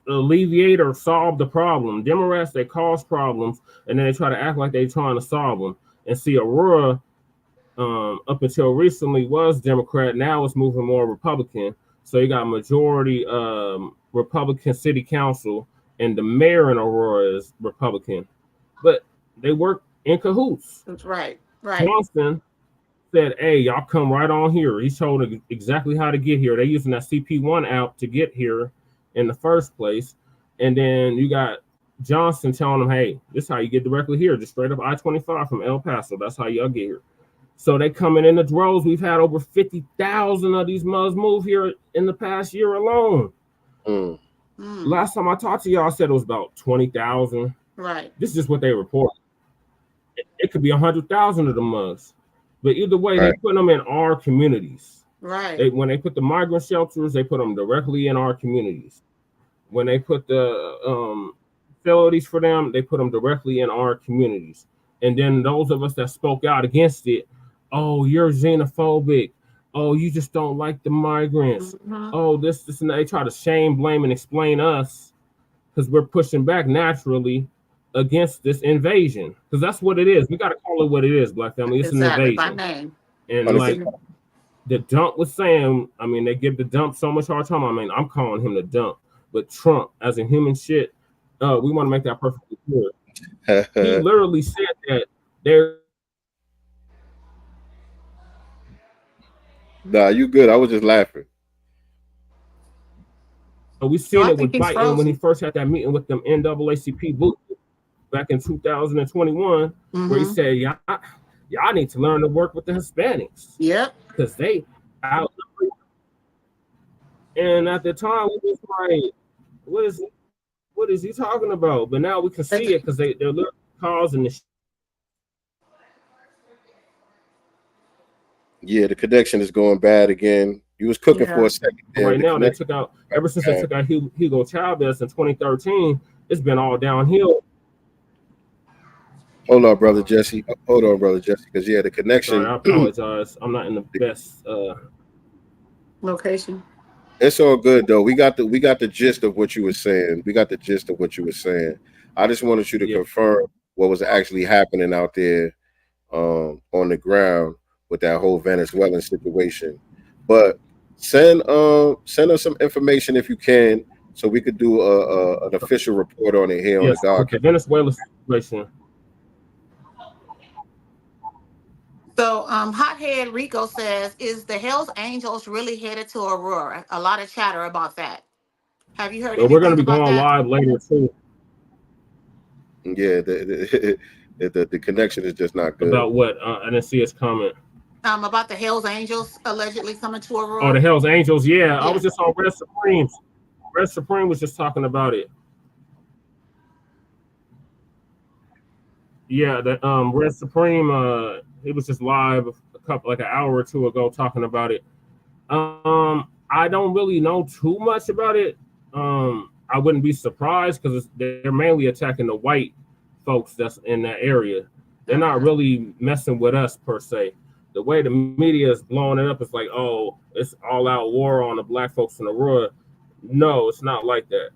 alleviate or solve the problem. Democrats, they cause problems and then they try to act like they're trying to solve them. And see, Aurora, up until recently was Democrat, now it's moving more Republican. So you got majority Republican city council, and the mayor in Aurora is Republican. But they work in cahoots. That's right. Johnson said, "Hey, y'all come right on here." He told exactly how to get here. They're using that CP1 app to get here in the first place. And then you got Johnson telling them, "Hey, this is how you get directly here, just straight up I-25 from El Paso. That's how y'all get here." So they coming in the droves. We've had over 50,000 of these mugs move here in the past year alone. Last time I talked to y'all, I said it was about 20,000. Right. This is just what they report. It could be 100,000 of the mugs. But either way, they put them in our communities. Right. When they put the migrant shelters, they put them directly in our communities. When they put the facilities for them, they put them directly in our communities. And then those of us that spoke out against it, "Oh, you're xenophobic. Oh, you just don't like the migrants. Oh, this, and that." They try to shame, blame, and explain us because we're pushing back naturally against this invasion. Because that's what it is. We got to call it what it is, Black family. It's an invasion. By name. And like the dump was saying, I mean, they give the dump so much hard time. I mean, I'm calling him the dump. But Trump, as in human shit, we want to make that perfectly clear. He literally said that there. Nah, you good. I was just laughing. So we seen it with Biden when he first had that meeting with them NAACP boots back in 2021, where he said, y'all need to learn to work with the Hispanics. Yep. Because they out. And at the time, we was like, what is he talking about? But now we can see it because they're literally causing the. Yeah, the connection is going bad again. You was cooking for a second there. Right now, they took out, ever since they took out Hugo Chavez in 2013, it's been all downhill. Hold on, brother Jesse. Hold on, brother Jesse, because the connection. Sorry, I apologize. I'm not in the best location. It's all good though. We got the gist of what you were saying. I just wanted you to confirm what was actually happening out there on the ground with that whole Venezuelan situation. But send us some information if you can, so we could do an official report on it here on the Godcast. The Venezuela situation. So, Hothead Rico says, is the Hells Angels really headed to Aurora? A lot of chatter about that. Have you heard anything? We're going to be going live later too. Yeah, the connection is just not good. About what? I didn't see his comment. About the Hells Angels allegedly coming to Aurora. Oh, the Hells Angels, yeah. I was just on Red Supreme. Red Supreme was just talking about it. Yeah, the Red Supreme, it was just live like an hour or two ago talking about it. I don't really know too much about it. I wouldn't be surprised because they're mainly attacking the white folks that's in that area. They're not really messing with us per se. The way the media is blowing it up, it's like, oh, it's all out war on the black folks in Aurora. No, it's not like that.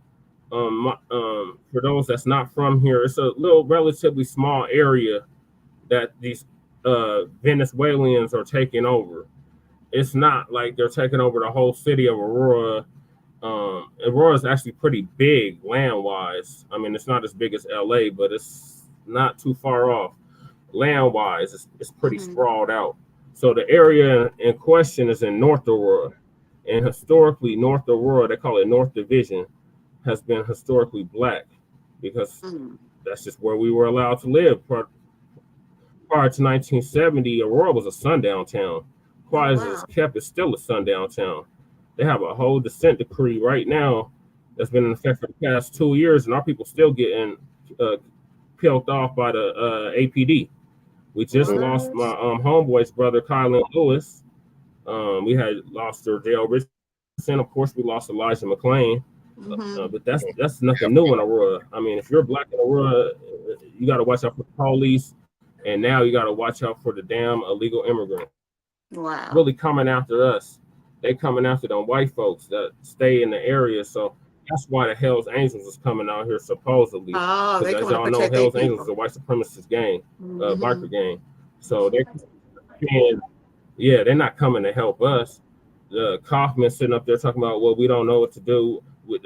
For those that's not from here, it's a little relatively small area that these Venezuelans are taking over. It's not like they're taking over the whole city of Aurora. Aurora is actually pretty big land-wise. I mean, it's not as big as LA, but it's not too far off. Land-wise, it's pretty sprawled out. So the area in question is in North Aurora. And historically, North Aurora, they call it North Division, has been historically black because that's just where we were allowed to live. Prior to 1970, Aurora was a sundown town. Quiet as it's kept, it's still a sundown town. They have a whole dissent decree right now that's been in effect for the past 2 years, and our people still getting peeled off by the APD. We just lost my homeboy's brother, Kylan Lewis. We had lost Dale Richardson. Of course, we lost Elijah McClain. But that's nothing new in Aurora. I mean, if you're black in Aurora, you got to watch out for the police, and now you got to watch out for the damn illegal immigrant. Wow. Really coming after us. They coming after them white folks that stay in the area. So that's why the Hells Angels is coming out here supposedly. Oh, because as y'all know, Hells Angels is a white supremacist gang, biker gang. So they're not coming to help us. Kaufman sitting up there talking about, well, we don't know what to do. We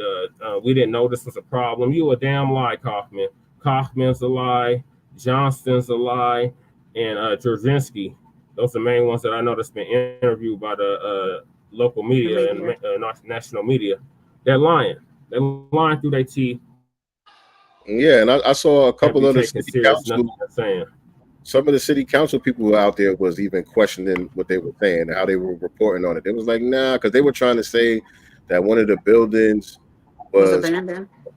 didn't know this was a problem. You a damn lie, Kaufman. Kaufman's a lie. Johnston's a lie. And Jarzynski. Those are the main ones that I know that's been interviewed by the local media and national media. They're lying. They're lying through their teeth. Yeah, and I saw a couple of the city council. Some of the city council people out there was even questioning what they were saying, how they were reporting on it. It was like, nah, because they were trying to say that one of the buildings was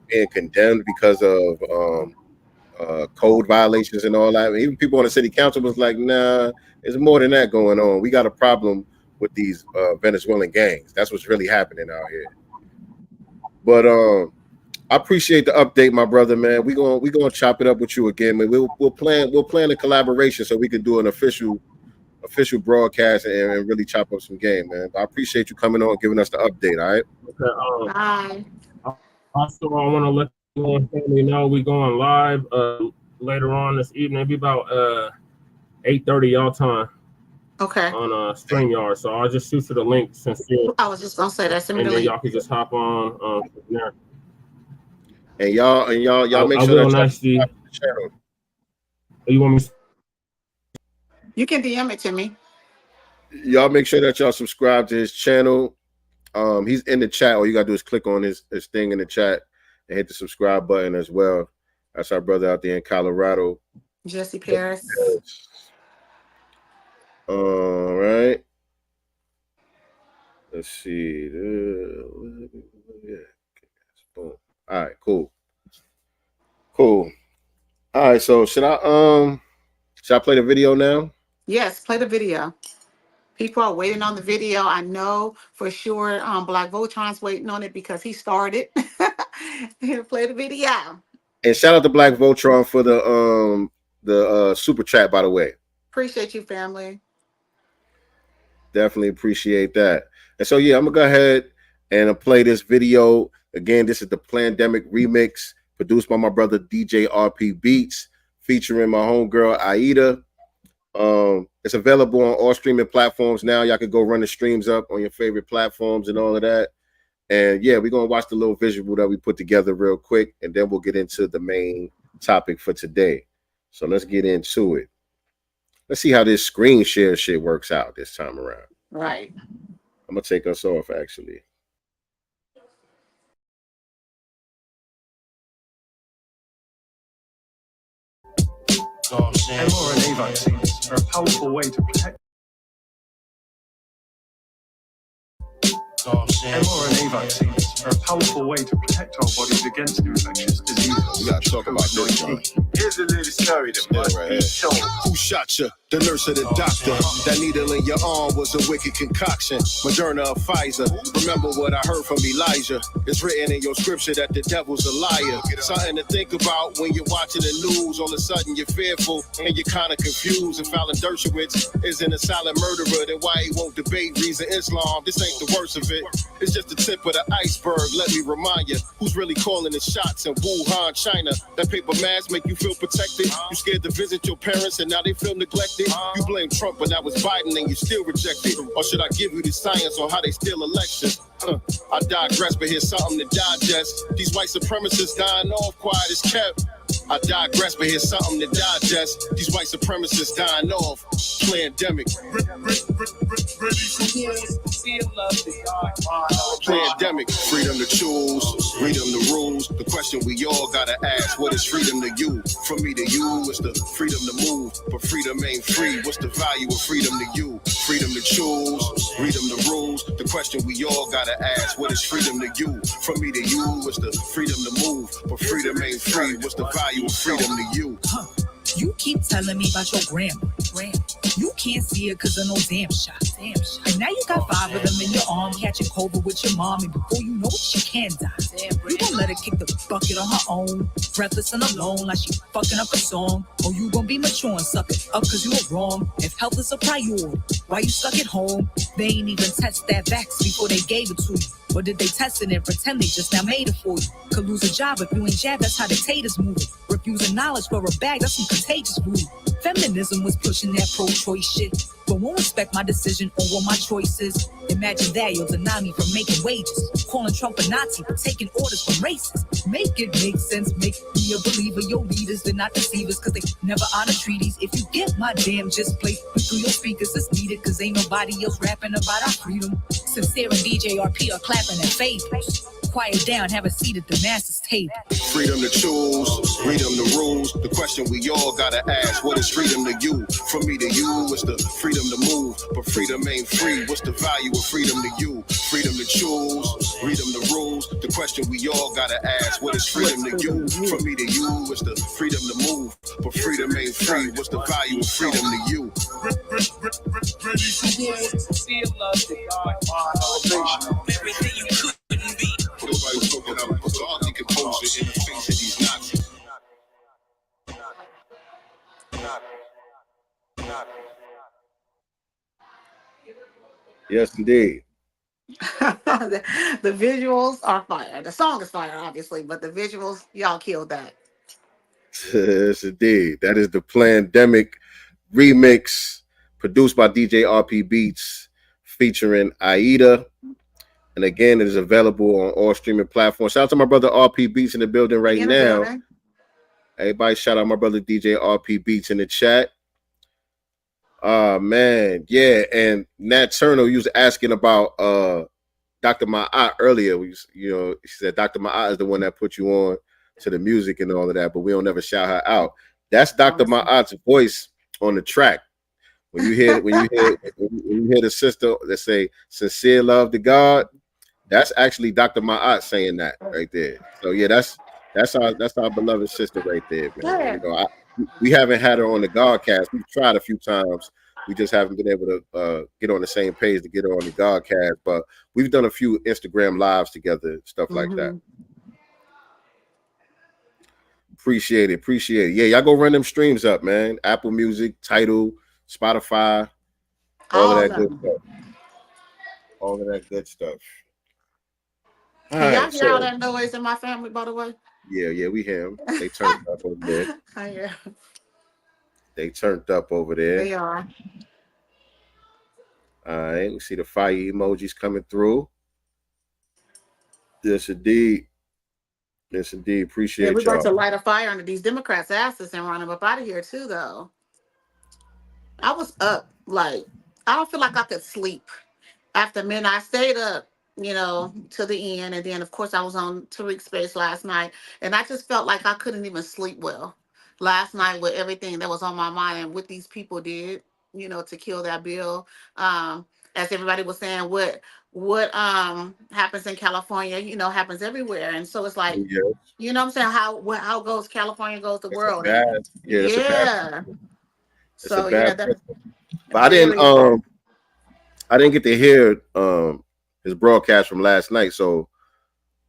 being condemned because of code violations and all that. Even people on the city council was like, nah, there's more than that going on. We got a problem with these Venezuelan gangs. That's what's really happening out here. But I appreciate the update, my brother, man. We gonna chop it up with you again, man. We'll plan a collaboration so we can do an official broadcast and really chop up some game, man. I appreciate you coming on and giving us the update. All right. Okay, Bye. Also, I want to let you know we're going live later on this evening. It'll be about 8:30 y'all time. Okay. On StreamYard. So I'll just shoot you the link sincerely. I was just gonna say that. And then y'all can just hop on there. And y'all make sure that nicely. The channel. You want me? You can DM it to me. Y'all make sure that y'all subscribe to his channel. He's in the chat. All you gotta do is click on his thing in the chat and hit the subscribe button as well. That's our brother out there in Colorado, Jesse Paris. All right. Let's see. Yeah. Boom. All right, cool. All right, so should I play the video now? Yes, play the video. People are waiting on the video. I know for sure Black Voltron's waiting on it because he started. Here, play the video. And shout out to Black Voltron for the super chat, by the way. Appreciate you, family. Definitely appreciate that. And so yeah, I'm gonna go ahead and play this video. Again, this is the Plandemic remix produced by my brother DJ RP Beats, featuring my homegirl Aida. It's available on all streaming platforms now. Y'all can go run the streams up on your favorite platforms and all of that. And yeah, we're gonna watch the little visual that we put together real quick, and then we'll get into the main topic for today. So let's get into it. Let's see how this screen share shit works out this time around. Right. I'm gonna take us off actually. mRNA vaccines are a powerful way to protect. mRNA vaccines are a powerful way to protect our bodies against infectious diseases. We gotta talk about this, John. Here's a little story that must be told. Who shot you? The nurse or the doctor? That needle in your arm was a wicked concoction. Moderna or Pfizer? Remember what I heard from Elijah. It's written in your scripture that the devil's a liar. Something to think about when you're watching the news. All of a sudden you're fearful and you're kind of confused. If Alan Dershowitz isn't a silent murderer, then why he won't debate reason Islam? This ain't the worst of it. It's just the tip of the iceberg. Let me remind you, who's really calling the shots in Wuhan, China? That paper mask make you feel protected. You scared to visit your parents and now they feel neglected. You blame Trump, but that was Biden and you still rejected. Or should I give you the science on how they steal elections? I digress, but here's something to digest. These white supremacists dying off, quiet as kept. I digress, but here's something to digest. These white supremacists dying off. Plandemic. Plandemic. Freedom to choose, freedom to rules. The question we all gotta ask: what is freedom to you? From me to you, it's the freedom to move, but freedom ain't free. What's the value of freedom to you? Freedom to choose, freedom to rules. The question we all gotta ask: what is freedom to you? From me to you, it's the freedom to move, but freedom ain't free. What's the value of freedom to you? You keep telling me about your grandma. You can't see it because of no damn shot. And now you got 5 of them in your arm, catching COVID with your mom, and before you know it, she can die. You gon' let her kick the bucket on her own, breathless and alone, like she fucking up a song. Or you gon' be mature and suck it up because you were wrong. If health is a priority, why you stuck at home? They ain't even test that vax before they gave it to you. Or did they test it and pretend they just now made it for you? Could lose a job if you ain't jabbed, that's how the taters move it. Refusing knowledge for a bag, that's some contagious food. Feminism was pushing that pro-choice shit, but won't respect my decision or what my choice is. Imagine that, you'll deny me from making wages. Calling Trump a Nazi for taking orders from racists. Make it make sense, make me a believer. Your leaders, they're not deceivers, cause they never honor treaties. If you get my damn just play through your speakers, it's needed, cause ain't nobody else rapping about our freedom. Sincere and DJ RP are clapping in favors. Quiet down, have a seat at the master's table. Freedom to choose, freedom to rules. The question we all gotta ask: what is freedom to you? From me to you, it's the freedom to move, but freedom ain't free. What's the value of freedom to you? Freedom to choose, freedom to rules. The question we all gotta ask: what is freedom to you? From me to you, it's the freedom to move, but freedom ain't free. What's the value of freedom to you? Everything you couldn't be. Everybody was talking about bizarre decomposure in the face of these Nazis. Yes, indeed. the visuals are fire. The song is fire, obviously, but the visuals, y'all killed that. Yes, indeed. That is the Plandemic remix produced by DJ RP Beats, featuring Aida. And again, it is available on all streaming platforms. Shout out to my brother RP Beats in the building right now. Everybody shout out my brother DJ RP Beats in the chat. Man, yeah. And Nat Turner, you was asking about Dr. Ma'at earlier. She said Dr. Ma'at is the one that put you on to the music and all of that, but we don't ever shout her out. That's Dr. Ma'at's voice on the track. when you hear the sister that say sincere love to God, that's actually Dr. Ma'at saying that right there. So yeah, that's our beloved sister right there, man. Yeah. You know, we haven't had her on the Godcast. We've tried a few times. We just haven't been able to get on the same page to get her on the Godcast. But we've done a few Instagram lives together, stuff like that. Appreciate it. Yeah, y'all go run them streams up, man. Apple Music, Tidal, Spotify, all of All that of good them. stuff. All of that good stuff. All Can y'all right, hear all so that noise in my family, by the way? yeah, we hear them. They turned up over there. Yeah, They turned up over there. they are. All right, we see the fire emojis coming through. Yes, indeed. Yes, indeed. Yeah, we're Appreciate about y'all. to light a fire under these Democrats' asses and run them up out of here too, though. I was up, like, I don't feel like I could sleep after midnight. I stayed up, to the end. And then, of course, I was on Tariq's space last night. And I just felt like I couldn't even sleep well last night with everything that was on my mind and what these people did, to kill that bill. Um, as everybody was saying, what happens in California, happens everywhere. And so it's like, Yeah, what I'm saying? How goes California goes the it's a world. And bad. Yeah, it's a bad. yeah. It's a So yeah, bad that precedent. But very. I didn't get to hear his broadcast from last night. So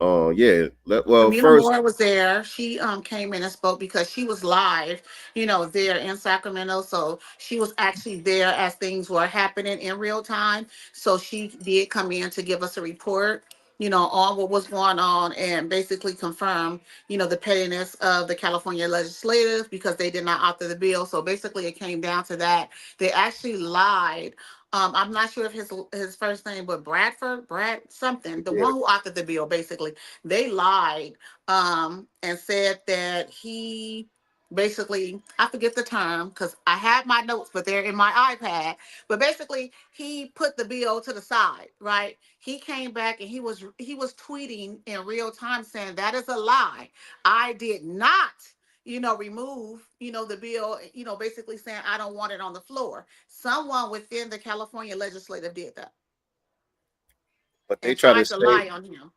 yeah. Well, Camila first, Moore was there. She came in and spoke because she was live, there in Sacramento. So she was actually there as things were happening in real time. So she did come in to give us a report, on what was going on and basically confirm, the pettiness of the California legislative because they did not author the bill. So basically it came down to that. They actually lied. I'm not sure if his first name, but Brad something, the yeah, one who authored the bill, basically they lied and said that he basically, I forget the term because I have my notes, but they're in my iPad. But basically, he put the bill to the side, right? He came back and he was tweeting in real time saying that is a lie. I did not. Remove, the bill, basically saying I don't want it on the floor. Someone within the California legislative did that but and tried to lie on him.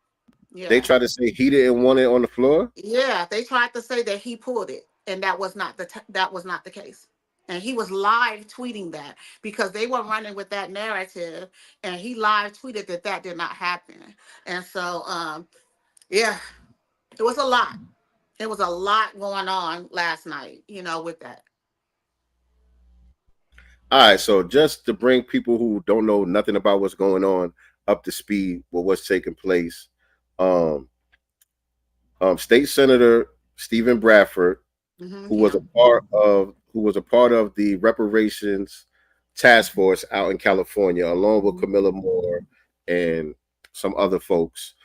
they Yeah. try to say he didn't want it on the floor. Yeah, they tried to say that he pulled it, and that was not the case. And he was live tweeting that because they were running with that narrative, and he live tweeted that did not happen. And so, yeah, it was a lot. It was a lot going on last night, with that. All right, so just to bring people who don't know nothing about what's going on up to speed with what's taking place, um, State Senator Stephen Bradford, Mm-hmm, who was a him. part of the reparations task force out in California, along with Mm-hmm. Camilla Moore and some other folks.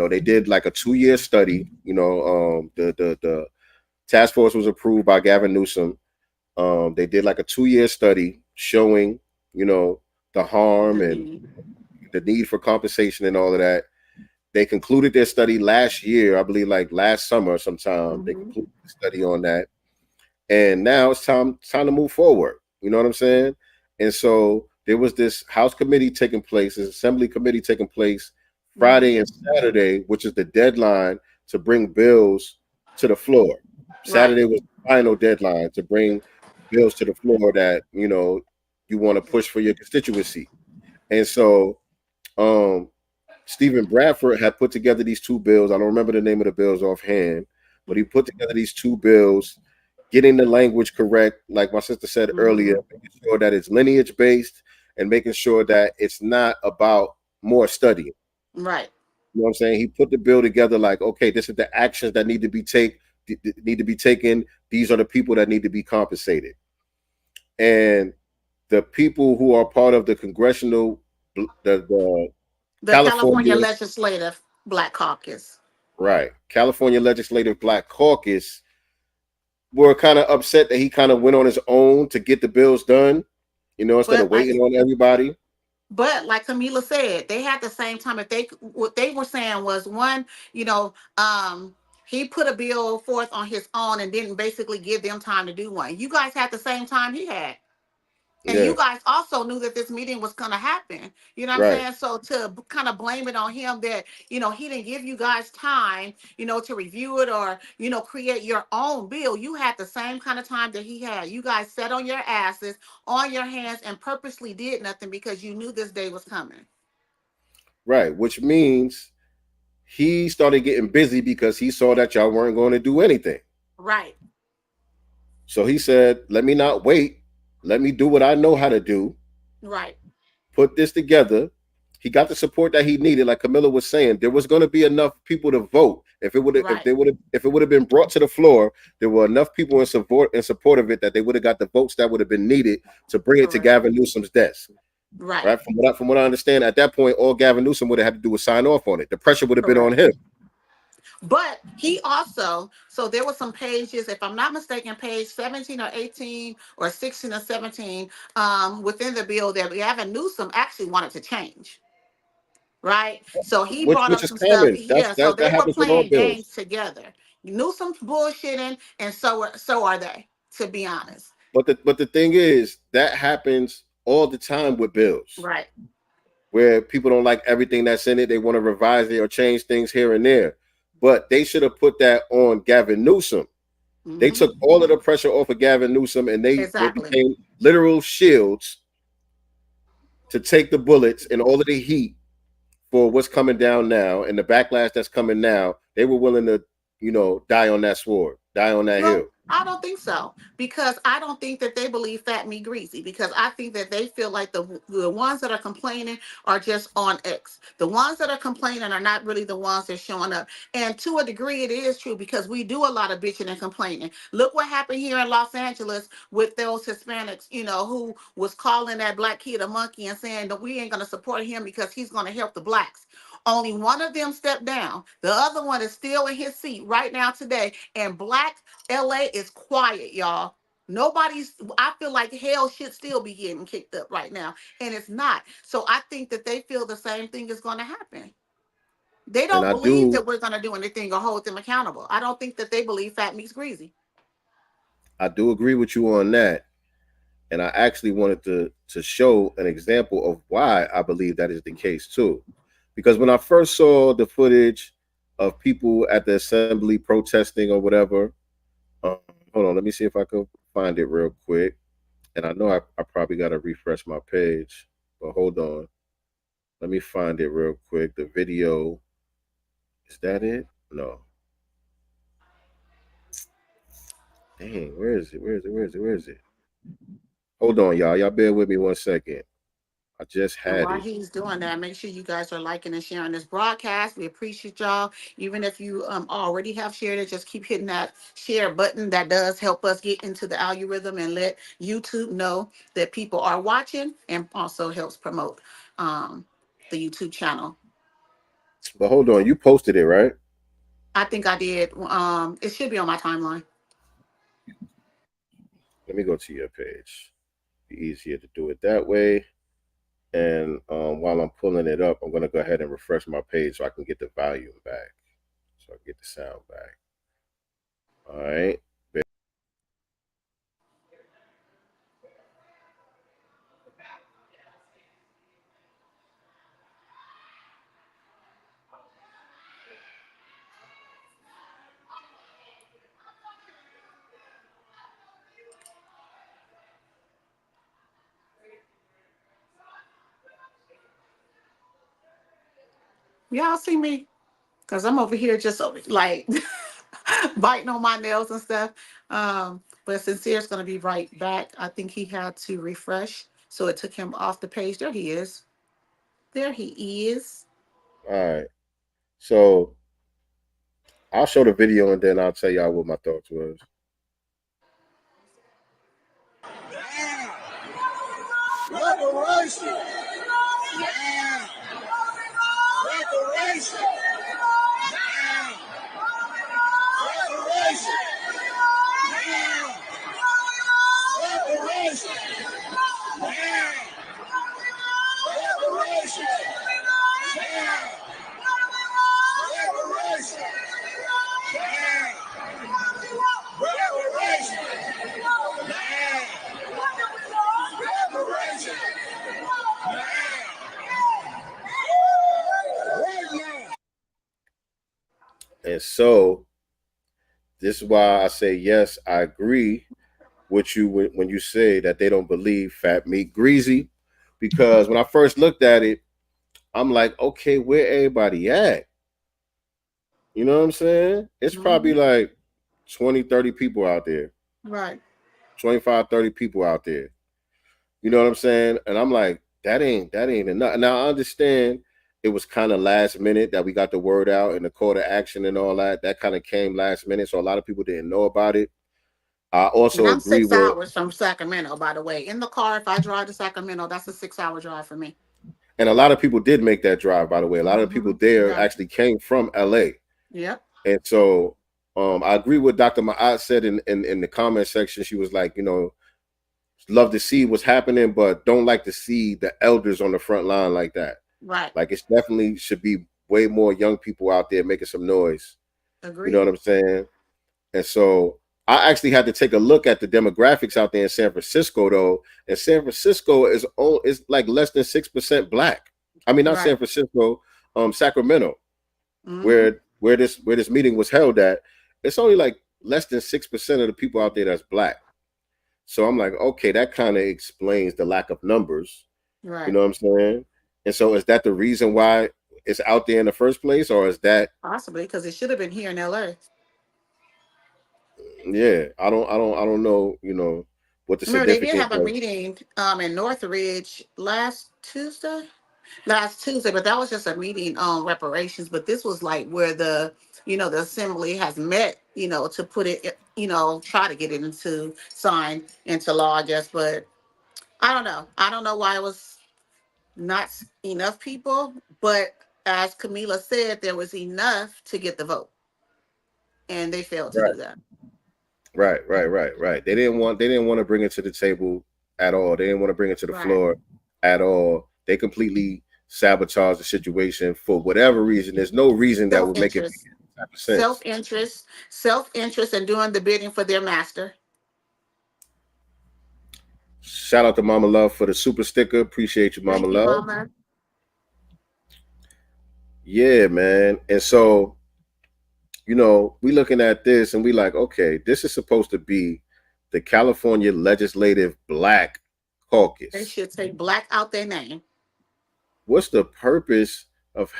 They did like a 2-year study. The task force was approved by Gavin Newsom. They did like a 2-year study showing, the harm The and need. the need for compensation and all of that. They concluded their study last year, I believe, like last summer sometime. They Mm-hmm. concluded the study on that, and now it's time to move forward. You know what I'm saying? And so there was this House committee taking place, this Assembly committee taking place Mm-hmm. Friday and Saturday, which is the deadline to bring bills to the floor. Right. Saturday was the final deadline to bring bills to the floor that you want to push for your constituency. And so um Stephen Bradford had put together these two bills. I don't remember the name of the bills offhand, but he put together these two bills, getting the language correct, like my sister said earlier, Mm-hmm. making sure that it's lineage based and making sure that it's not about more studying. Right. You know what I'm saying? He put the bill together like, okay, this is the actions that need to be taken. These are the people that need to be compensated. And the people who are part of the the The California California, Legislative Black Caucus. right, California Legislative Black Caucus were kind of upset that he kind of went on his own to get the bills done, instead of But like waiting on everybody. But like Camila said, they had the same time. If they what they were saying was one, he put a bill forth on his own and didn't basically give them time to do one. You guys had the same time he had. And you Yeah. guys also knew that this meeting was going to happen. You know what I'm Right. saying? So to kind of blame it on him that, he didn't give you guys time, to review it or, create your own bill. You had the same kind of time that he had. You guys sat on your asses, on your hands, and purposely did nothing because you knew this day was coming. Right. Which means he started getting busy because he saw that y'all weren't going to do anything. Right. So he said, let me not wait. Let me do what I know how to do. Right. Put this together. He got the support that he needed. Like Camilla was saying, there was going to be enough people to vote. If it would have been brought to the floor, there were enough people in support of it that they would have got the votes that would have been needed to bring it to Gavin Newsom's desk. Right. From what I understand, at that point, all Gavin Newsom would have had to do was sign off on it. The pressure would have been on him. But he also, so there were some pages, if I'm not mistaken, page 17 or 18 or 16 or 17 within the bill that Gavin Newsom actually wanted to change. Right? So he brought up Which is some stuff. common. Yeah, so That they were happens with all playing bills. games together. Newsom's bullshitting, and so are they, to be honest. But the thing is, that happens all the time with bills. Right. Where people don't like everything that's in it. They want to revise it or change things here and there. But they should have put that on Gavin Newsom. Mm-hmm. They took all of the pressure off of Gavin Newsom, and they became literal shields to take the bullets and all of the heat for what's coming down now and the backlash that's coming now. They were willing to, die on that sword, die on that hill. I don't think so, because I don't think that they believe fat meat greasy, because I think that they feel like the ones that are complaining are just on X. The ones that are complaining are not really the ones that are showing up. And to a degree, it is true, because we do a lot of bitching and complaining. Look what happened here in Los Angeles with those Hispanics, who was calling that black kid a monkey and saying that we ain't going to support him because he's going to help the blacks. Only one of them stepped down. The other one is still in his seat right now today. And Black LA is quiet, y'all. I feel like hell should still be getting kicked up right now. And it's not. So I think that they feel the same thing is going to happen. They don't believe that we're going to do anything or hold them accountable. I don't think that they believe fat meat's greasy. I do agree with you on that. And I actually wanted to show an example of why I believe that is the case too. Because when I first saw the footage of people at the assembly protesting or whatever, hold on, let me see if I can find it real quick. And I know I probably got to refresh my page, but hold on. Let me find it real quick. The video, is that it? No. Dang, where is it? Hold on, y'all. Y'all bear with me 1 second. I just had While it. he's doing that, make sure you guys are liking and sharing this broadcast. We appreciate y'all. Even if you already have shared it, just keep hitting that share button. That does help us get into the algorithm and let YouTube know that people are watching, and also helps promote the YouTube channel. But hold on, you posted it, right? I think I did. It should be on my timeline. Let me go to your page. Be easier to do it that way. And while I'm pulling it up, I'm going to go ahead and refresh my page so I can get the volume back. So I can get the sound back. All right. Y'all see me? Because I'm over here just like biting on my nails and stuff. But Sincere's going to be right back. I think he had to refresh, so it took him off the page. There he is. There he is. All right. So I'll show the video and then I'll tell y'all what my thoughts was. Reparation. Yeah. Reparation. Yeah. Reparation. Yeah. Reparation. Yeah. Reparation. Yeah. Reparation. Yeah. Reparation. Yeah. And so this is why I say, yes, I agree with you when you say that they don't believe fat meat greasy. Because when I first looked at it, I'm like, okay, where everybody at? You know what I'm saying? It's probably like 20, 30 people out there. Right. 25, 30 people out there. You know what I'm saying? And I'm like, that ain't enough. Now I understand it was kind of last minute that we got the word out and the call to action and all that. That kind of came last minute. So a lot of people didn't know about it. I And also I'm agree 6 with, hours from Sacramento, by the way. In the car, if I drive to Sacramento, that's a 6 hour drive for me. and a lot of people did make that drive, by the way. A lot of people there Yeah. actually came from LA. Yep. And so I agree with Dr. Ma'at said in the comment section. She was like, love to see what's happening, but don't like to see the elders on the front line like that. Right. Like, it's definitely should be way more young people out there making some noise. Agreed. You know what I'm saying? And so I actually had to take a look at the demographics out there in San Francisco, though. And San Francisco is like less than 6% black. I mean, not San Francisco, Sacramento, where this meeting was held at. It's only like less than 6% of the people out there that's black. So I'm like, okay, that kind of explains the lack of numbers. Right. You know what I'm saying? And so is that the reason why it's out there in the first place, or is that possibly because it should have been here in LA? Yeah, I don't know, what the Remember, they did significance have a of. meeting in Northridge last Tuesday, but that was just a meeting on reparations. But this was like where the assembly has met, to put it, try to get it into signed into law, I guess. But I don't know. I don't know why it was not enough people. But as Camila said, there was enough to get the vote, and they failed to do that. Right. They didn't want to bring it to the table at all. They didn't want to bring it to the floor at all. They completely sabotaged the situation for whatever reason. There's no reason that would make it make sense. Self-interest, and doing the bidding for their master. Shout out to Mama Love for the super sticker. Appreciate you, Mama Thank you, Love. Mama. Yeah, man. And so, we looking at this and we like, okay, this is supposed to be the California Legislative Black Caucus. They should take black out their name. What's the purpose of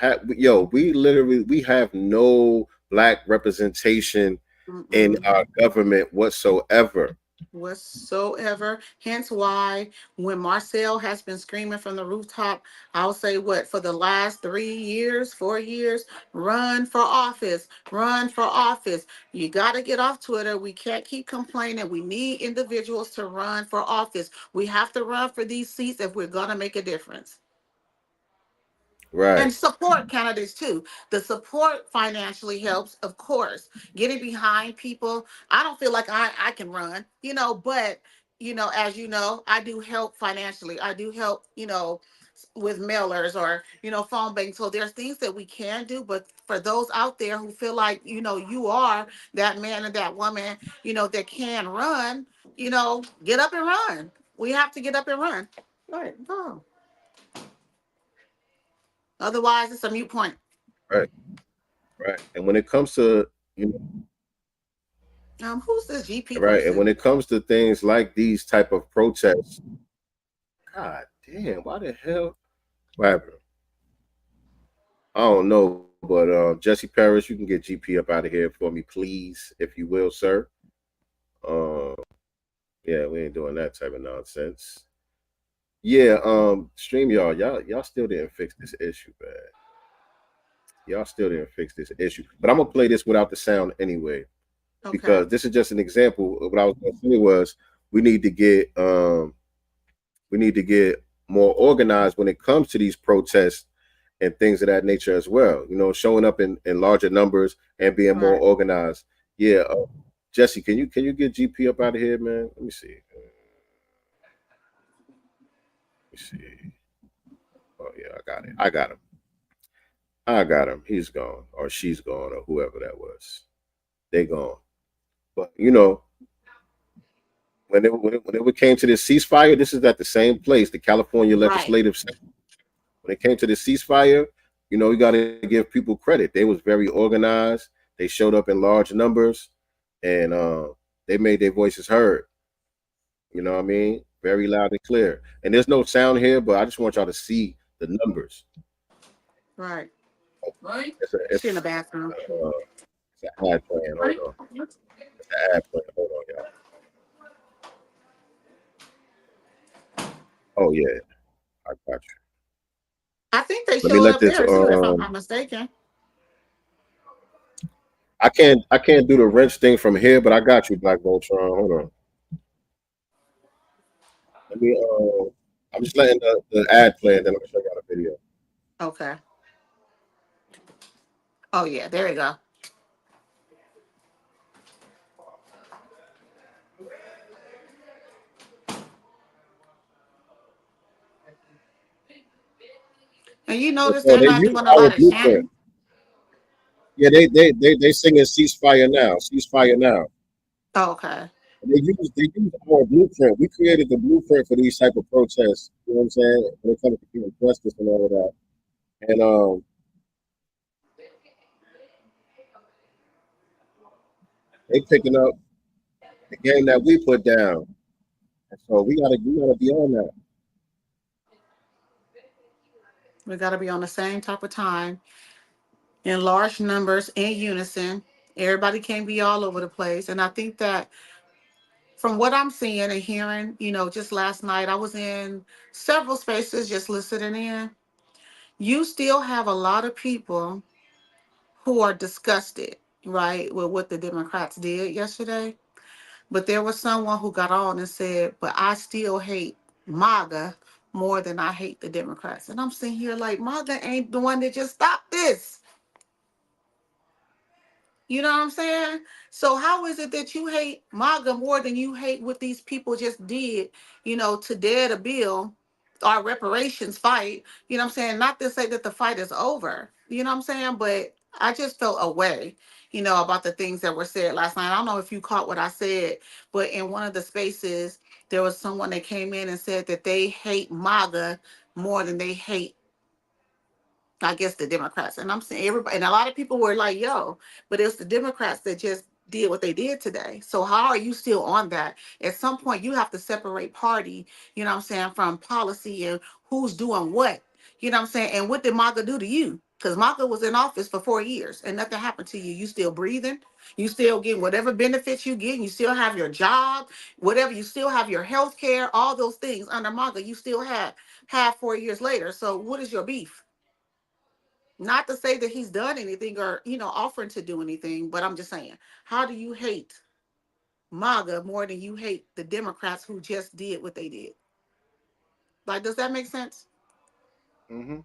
we have no black representation in our government whatsoever. Hence why when Marcel has been screaming from the rooftop, I'll say for the last 4 years, run for office. You got to get off Twitter. We can't keep complaining. We need individuals to run for office. We have to run for these seats if we're going to make a difference. Right. And support candidates too. The support financially helps, of course. Getting behind people. I don't feel like I can run, but as you know, I do help financially. I do help, with mailers or, phone banking. So there's things that we can do, but for those out there who feel like, you are that man or that woman, that can run, get up and run. We have to get up and run. Right. Oh. Otherwise, it's a mute point. Right. And when it comes to, who's this GP? Right. person? And when it comes to things like these type of protests, God damn, why the hell? What happened? I don't know, but Jesse Parrish, you can get GP up out of here for me, please, if you will, sir. Yeah, we ain't doing that type of nonsense. Yeah, StreamYard, y'all still didn't fix this issue, man. Y'all still didn't fix this issue. But I'm gonna play this without the sound anyway. Okay. Because this is just an example. What I was gonna say was we need to get more organized when it comes to these protests and things of that nature as well. Showing up in larger numbers and being more organized. Yeah, Jesse, can you get GP up out of here, man? Let me see. Oh yeah, I got him. He's gone, or she's gone, or whoever that was. They gone. But when it came to this ceasefire, this is at the same place, the California Legislative Session. When it came to the ceasefire, we got to give people credit. They was very organized. They showed up in large numbers, and they made their voices heard. You know what I mean? Very loud and clear. And there's no sound here, but I just want y'all to see the numbers. Right. It's She in the bathroom. it's an ad playing. Hold on. It's an ad playing. Hold on, y'all. Oh yeah, I got you. I think they Let me showed let up this. there too, if I'm not mistaken. I can't do the wrench thing from here, but I got you, Black Voltron. Hold on. Let me. I'm just letting the ad play, and then I'm gonna show y'all the video. Okay. Oh yeah, there we go. And you notice So they're they not use doing a our lot of blueprint. chanting. Yeah, they singing ceasefire now, ceasefire now. Oh, okay. They use our blueprint. We created the blueprint for these type of protests. You know what I'm saying? When it comes to human justice and all of that. And they picking up the game that we put down. And so we gotta be on that. We got to be on the same type of time in large numbers in unison. Everybody can't be all over the place. And I think that from what I'm seeing and hearing, just last night, I was in several spaces just listening in. You still have a lot of people who are disgusted, right, with what the Democrats did yesterday. But there was someone who got on and said, but I still hate MAGA more than I hate the Democrats. And I'm sitting here like, MAGA ain't the one that just stopped this. You know what I'm saying? So how is it that you hate MAGA more than you hate what these people just did, to dead a bill, our reparations fight? You know what I'm saying? Not to say that the fight is over, you know what I'm saying? But I just felt away, about the things that were said last night. I don't know if you caught what I said, but in one of the spaces, there was someone that came in and said that they hate MAGA more than they hate, I guess, the Democrats. And I'm saying everybody, and a lot of people were like, yo, but it's the Democrats that just did what they did today. So how are you still on that? At some point, you have to separate party, from policy and who's doing what. You know what I'm saying? And what did MAGA do to you? Because MAGA was in office for 4 years and nothing happened to you. You still breathing. You still get whatever benefits you get. You still have your job, whatever. You still have your health care, all those things under MAGA. You still have 4 years later. So what is your beef? Not to say that he's done anything or, offering to do anything, but I'm just saying, how do you hate MAGA more than you hate the Democrats who just did what they did? Like, does that make sense? Mm-hmm.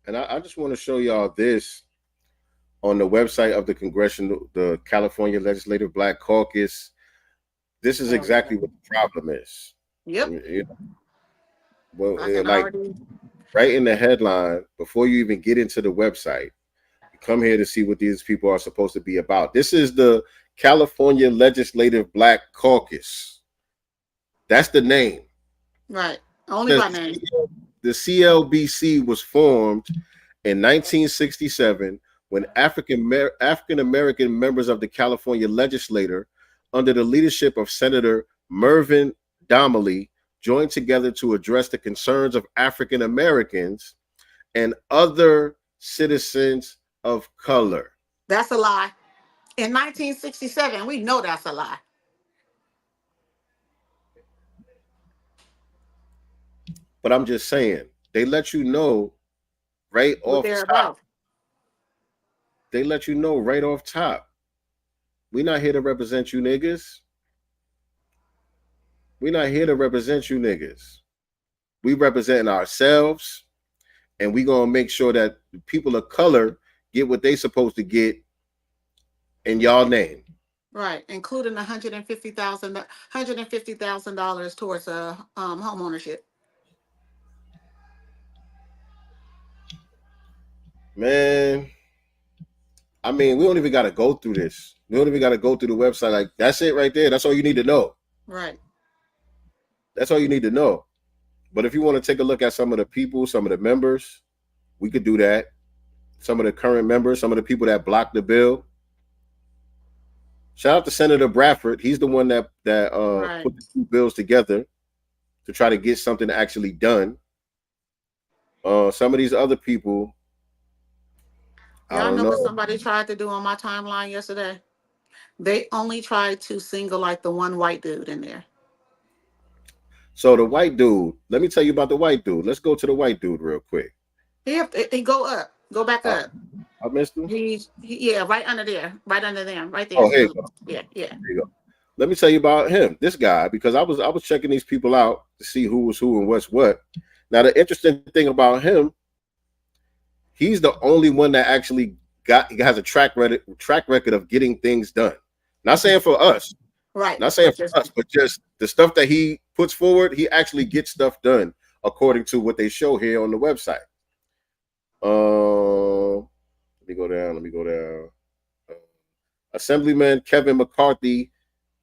And I just want to show y'all this on the website of the California Legislative Black Caucus. This is exactly what the problem is. Yep. Well, I can like already. right in the headline, before you even get into the website, you come here to see what these people are supposed to be about. This is the California Legislative Black Caucus. That's the name. Right. Only by name. The CLBC was formed in 1967 when African American members of the California legislature, under the leadership of Senator Mervyn Donnelly, joined together to address the concerns of African Americans and other citizens of color. That's a lie. In 1967, we know that's a lie. But I'm just saying, they let you know right What off they're top. about. They let you know right off top. We're not here to represent you niggas. We're not here to represent you niggas. We representing ourselves, and we gonna make sure that the people of color get what they supposed to get in y'all name. Right, including $150,000 towards home ownership. Man, I mean, we don't even got to go through this. We don't even got to go through the website. Like, that's it right there. That's all you need to know. Right. That's all you need to know. But if you want to take a look at some of the people, some of the members, we could do that. Some of the current members, some of the people that blocked the bill, Shout out to Senator Bradford. He's the one that Right. put the two bills together to try to get something actually done. Some of these other people, I Y'all don't know what know. somebody tried to do on my timeline yesterday? They only tried to single like the one white dude in there. So the white dude, let me tell you about the white dude. Let's go to the white dude real quick. He go up, go back up. I missed him. Yeah, right under there, right under them, right there. Oh, here you go. Yeah. There you go. Let me tell you about him, this guy, because I was checking these people out to see who was who and what's what. Now the interesting thing about him, he's the only one that actually has a track record of getting things done. Not saying for us, right? Not saying for us, but just the stuff that he puts forward, he actually gets stuff done according to what they show here on the website. Let me go down. Assemblyman Kevin McCarthy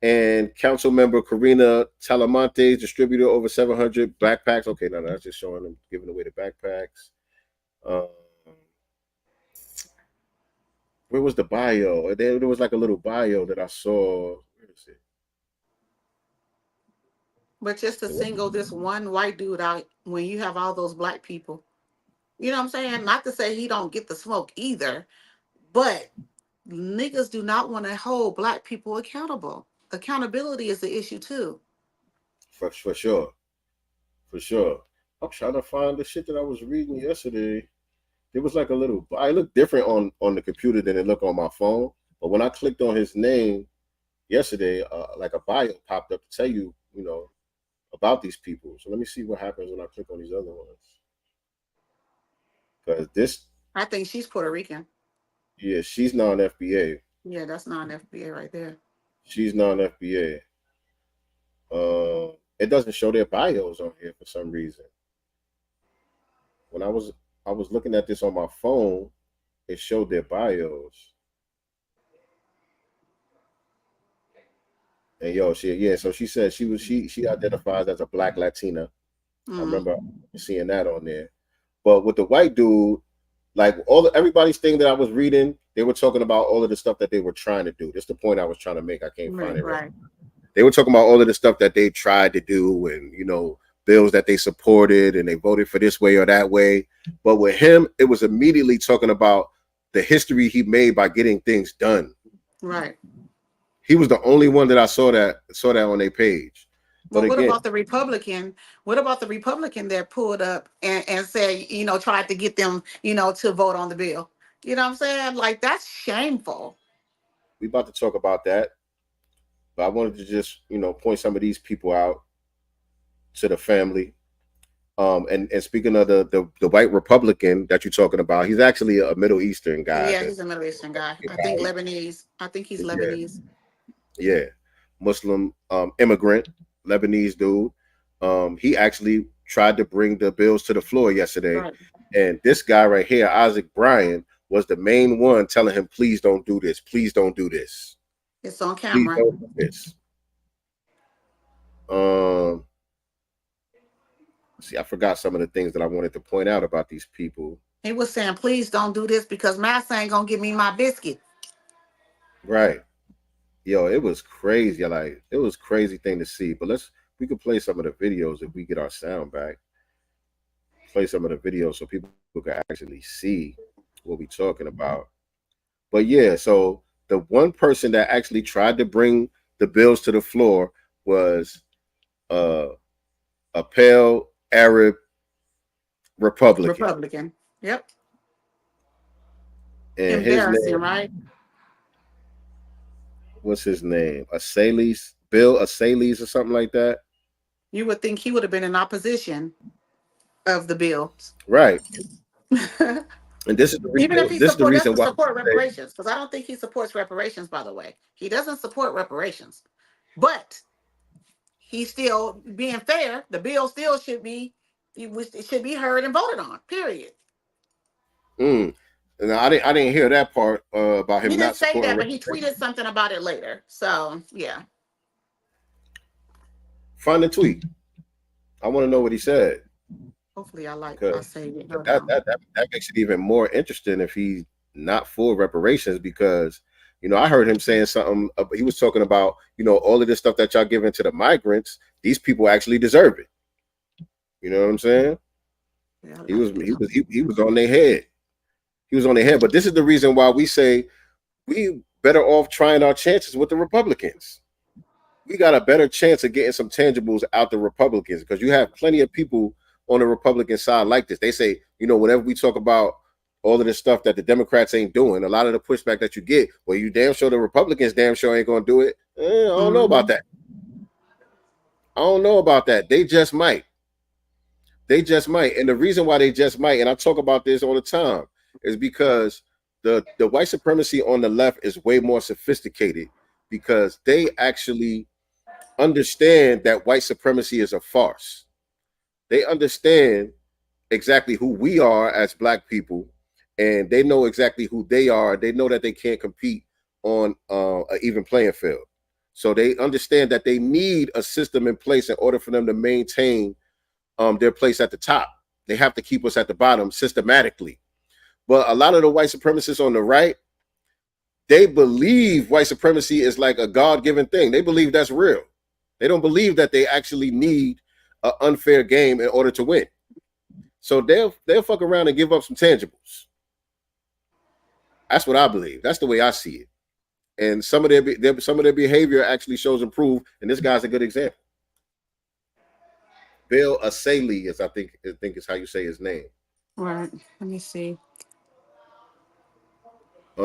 and Council Member Karina Talamontes distributed over 700 backpacks. Okay, now that's just showing them giving away the backpacks. Where was the bio? There was like a little bio that I saw. Where is it? But just to single this one white dude out when you have all those black people, you know what I'm saying? Not to say he don't get the smoke either, but niggas do not want to hold black people accountable. Accountability is the issue too. For sure. I'm trying to find the shit that I was reading yesterday. It was like a little. I looked different on the computer than it looked on my phone. But when I clicked on his name yesterday, like a bio popped up to tell you, about these people. So let me see what happens when I click on these other ones. Because this, I think she's Puerto Rican. Yeah, she's non-FBA. Yeah, that's non-FBA right there. She's non-FBA. It doesn't show their bios on here for some reason. When I was looking at this on my phone, it showed their bios. And so she said she identifies as a Black Latina. Mm-hmm. I remember seeing that on there. But with the white dude, like everybody's thing that I was reading, they were talking about all of the stuff that they were trying to do. That's the point I was trying to make. I can't find it right. They were talking about all of the stuff that they tried to do, and bills that they supported, and they voted for this way or that way. But with him, it was immediately talking about the history he made by getting things done. Right. He was the only one that I saw that on their page. But what about the Republican? What about the Republican that pulled up and said, tried to get them, to vote on the bill? You know what I'm saying? Like, that's shameful. We about to talk about that. But I wanted to just, point some of these people out to the family. And speaking of the white Republican that you're talking about, he's actually a Middle Eastern guy. Yeah, he's a Middle Eastern guy. I think Lebanese. I think he's Lebanese. Yeah. Muslim immigrant, Lebanese dude. He actually tried to bring the bills to the floor yesterday. Right. And this guy right here, Isaac Bryan, was the main one telling him, please don't do this. Please don't do this. It's on camera. Please don't do this. See, I forgot some of the things that I wanted to point out about these people. He was saying, please don't do this because Massa ain't gonna give me my biscuit. Right. Yo, it was crazy. Like, it was a crazy thing to see. But we could play some of the videos if we get our sound back. Play some of the videos so people can actually see what we're talking about. But yeah, so the one person that actually tried to bring the bills to the floor was a pale Arab Republican. Yep. And embarrassing, right? What's his name? Bill Assalis or something like that. You would think he would have been in opposition of the bill. Right. And this is the reason. Even if he doesn't support reparations, because I don't think he supports reparations, by the way. He doesn't support reparations. But he's still being fair. The bill still should be heard and voted on, period. And I didn't hear that part about him. He not didn't say that, but he tweeted something about it later. So yeah. Find the tweet. I want to know what he said. Hopefully I say it. That makes it even more interesting if he's not for reparations, because You know, I heard him saying something. He was talking about, you know, all of this stuff that y'all giving to the migrants. These people actually deserve it. You know what I'm saying? Yeah, He was on their head. He was on their head. But this is the reason why we say we better off trying our chances with the Republicans. We got a better chance of getting some tangibles out the Republicans because you have plenty of people on the Republican side like this. They say, you know, whenever we talk about all of this stuff that the Democrats ain't doing, a lot of the pushback that you get, well, you damn sure the Republicans damn sure ain't gonna do it. I don't know about that. I don't know about that. They just might. They just might. And the reason why they just might, and I talk about this all the time, is because the white supremacy on the left is way more sophisticated because they actually understand that white supremacy is a farce. They understand exactly who we are as black people, and they know exactly who they are. They know that they can't compete on an even playing field. So they understand that they need a system in place in order for them to maintain their place at the top. They have to keep us at the bottom systematically. But a lot of the white supremacists on the right, they believe white supremacy is like a God-given thing. They believe that's real. They don't believe that they actually need an unfair game in order to win. So they'll fuck around and give up some tangibles. That's what I believe. That's the way I see it. And some of their behavior actually shows improve. And this guy's a good example. Bill Asali is, I think is how you say his name. Right. Let me see. I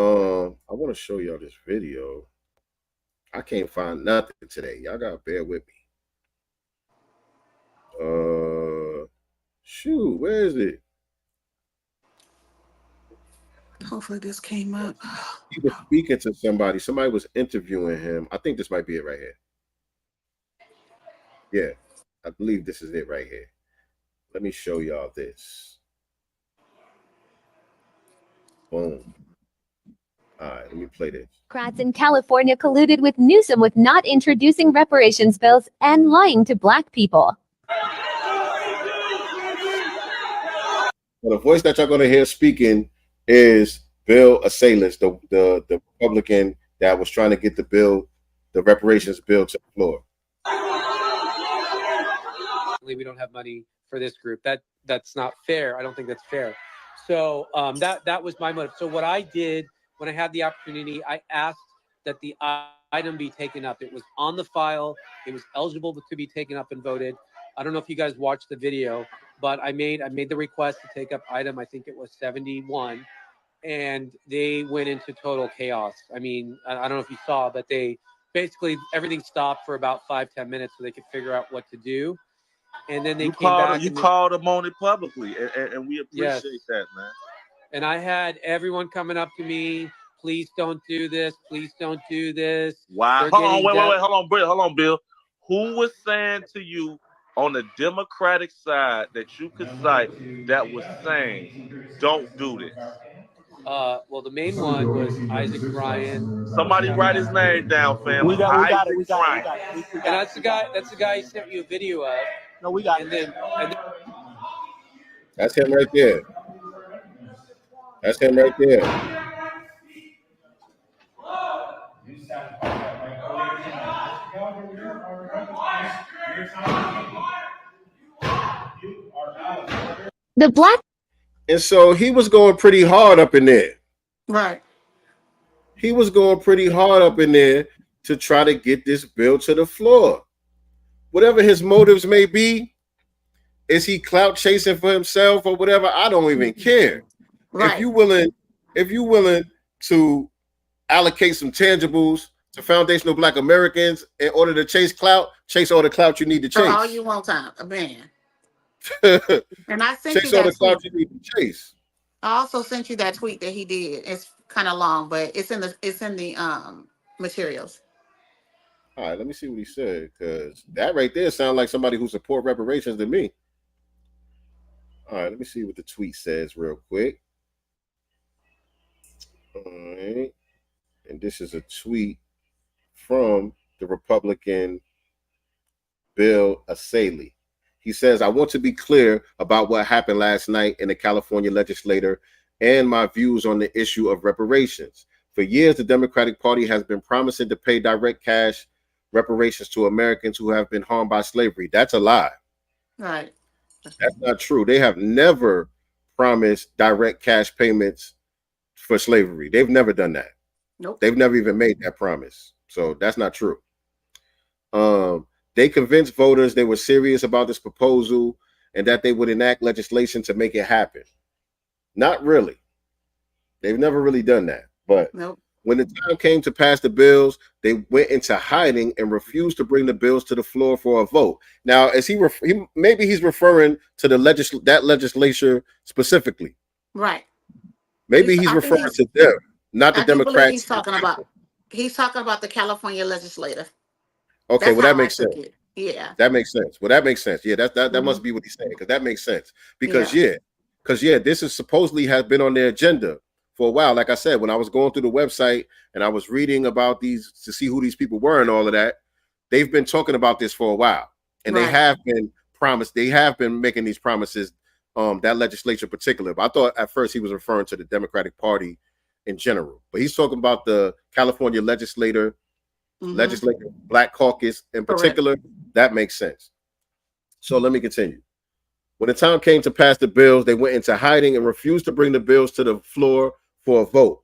want to show y'all this video. I can't find nothing today. Y'all gotta bear with me. Shoot, where is it? Hopefully this came up. He was speaking to somebody. Somebody was interviewing him. I think this might be it right here. Yeah, I believe this is it right here. Let me show y'all this. Boom. All right, let me play this. Democrats in California colluded with Newsom with not introducing reparations bills and lying to black people. Well, the voice that y'all going to hear speaking is Bill Asali, the Republican that was trying to get the reparations bill to the floor. We don't have money for this group. That's not fair. I don't think that's fair. So that was my motive. So what I did when I had the opportunity, I asked that the item be taken up. It was on the file. It was eligible to be taken up and voted. I don't know if you guys watched the video, but I made the request to take up item. I think it was 71, and they went into total chaos. I mean, I don't know if you saw, but they basically everything stopped for about 5-10 minutes so they could figure out what to do. And then they came back. You called them on it publicly, and we appreciate that, man. And I had everyone coming up to me, please don't do this, please don't do this. Wow. Hold on, Bill. Who was saying to you on the Democratic side that you could cite that was saying, don't do this? Well, the main one was Isaac Bryan. Somebody write his name down, family. We got it. And that's the guy he sent you a video of. No, we got it. That's him right there. That's him right there. The black. And so he was going pretty hard up in there. Right. He was going pretty hard up in there to try to get this bill to the floor. Whatever his motives may be, is he clout chasing for himself or whatever? I don't even care. Right. If you're willing to allocate some tangibles to foundational Black Americans in order to chase clout, chase all the clout you need to chase. All you want time, man. And I sent chase you all that the clout tweet. you need to chase. I also sent you that tweet that he did. It's kind of long, but it's in the materials. All right, let me see what he said, because that right there sounds like somebody who support reparations to me. All right, let me see what the tweet says real quick. All right. And this is a tweet from the Republican Bill Asali. He says, I want to be clear about what happened last night in the California legislature and my views on the issue of reparations. For years, the Democratic Party has been promising to pay direct cash reparations to Americans who have been harmed by slavery. That's a lie. Right. That's not true. They have never promised direct cash payments for slavery. They've never done that. Nope. They've never even made that promise. So that's not true. They convinced voters they were serious about this proposal and that they would enact legislation to make it happen. Not really. They've never really done that. But nope. When the time came to pass the bills, they went into hiding and refused to bring the bills to the floor for a vote. Now, as maybe he's referring to that legislature specifically. Right. Maybe he's referring to them, not the Democrats. He's talking about the California legislator. Okay, well that makes sense. Yeah, that makes sense. Well, that makes sense. Yeah, that must be what he's saying, because that makes sense. Because this is supposedly has been on their agenda for a while. Like I said, when I was going through the website and I was reading about these to see who these people were and all of that, they've been talking about this for a while, and they have been promised. They have been making these promises. That legislature in particular. But I thought at first he was referring to the Democratic Party in general, but he's talking about the California legislature Black Caucus in particular. That makes sense. So let me continue. When the time came to pass the bills, they went into hiding and refused to bring the bills to the floor for a vote.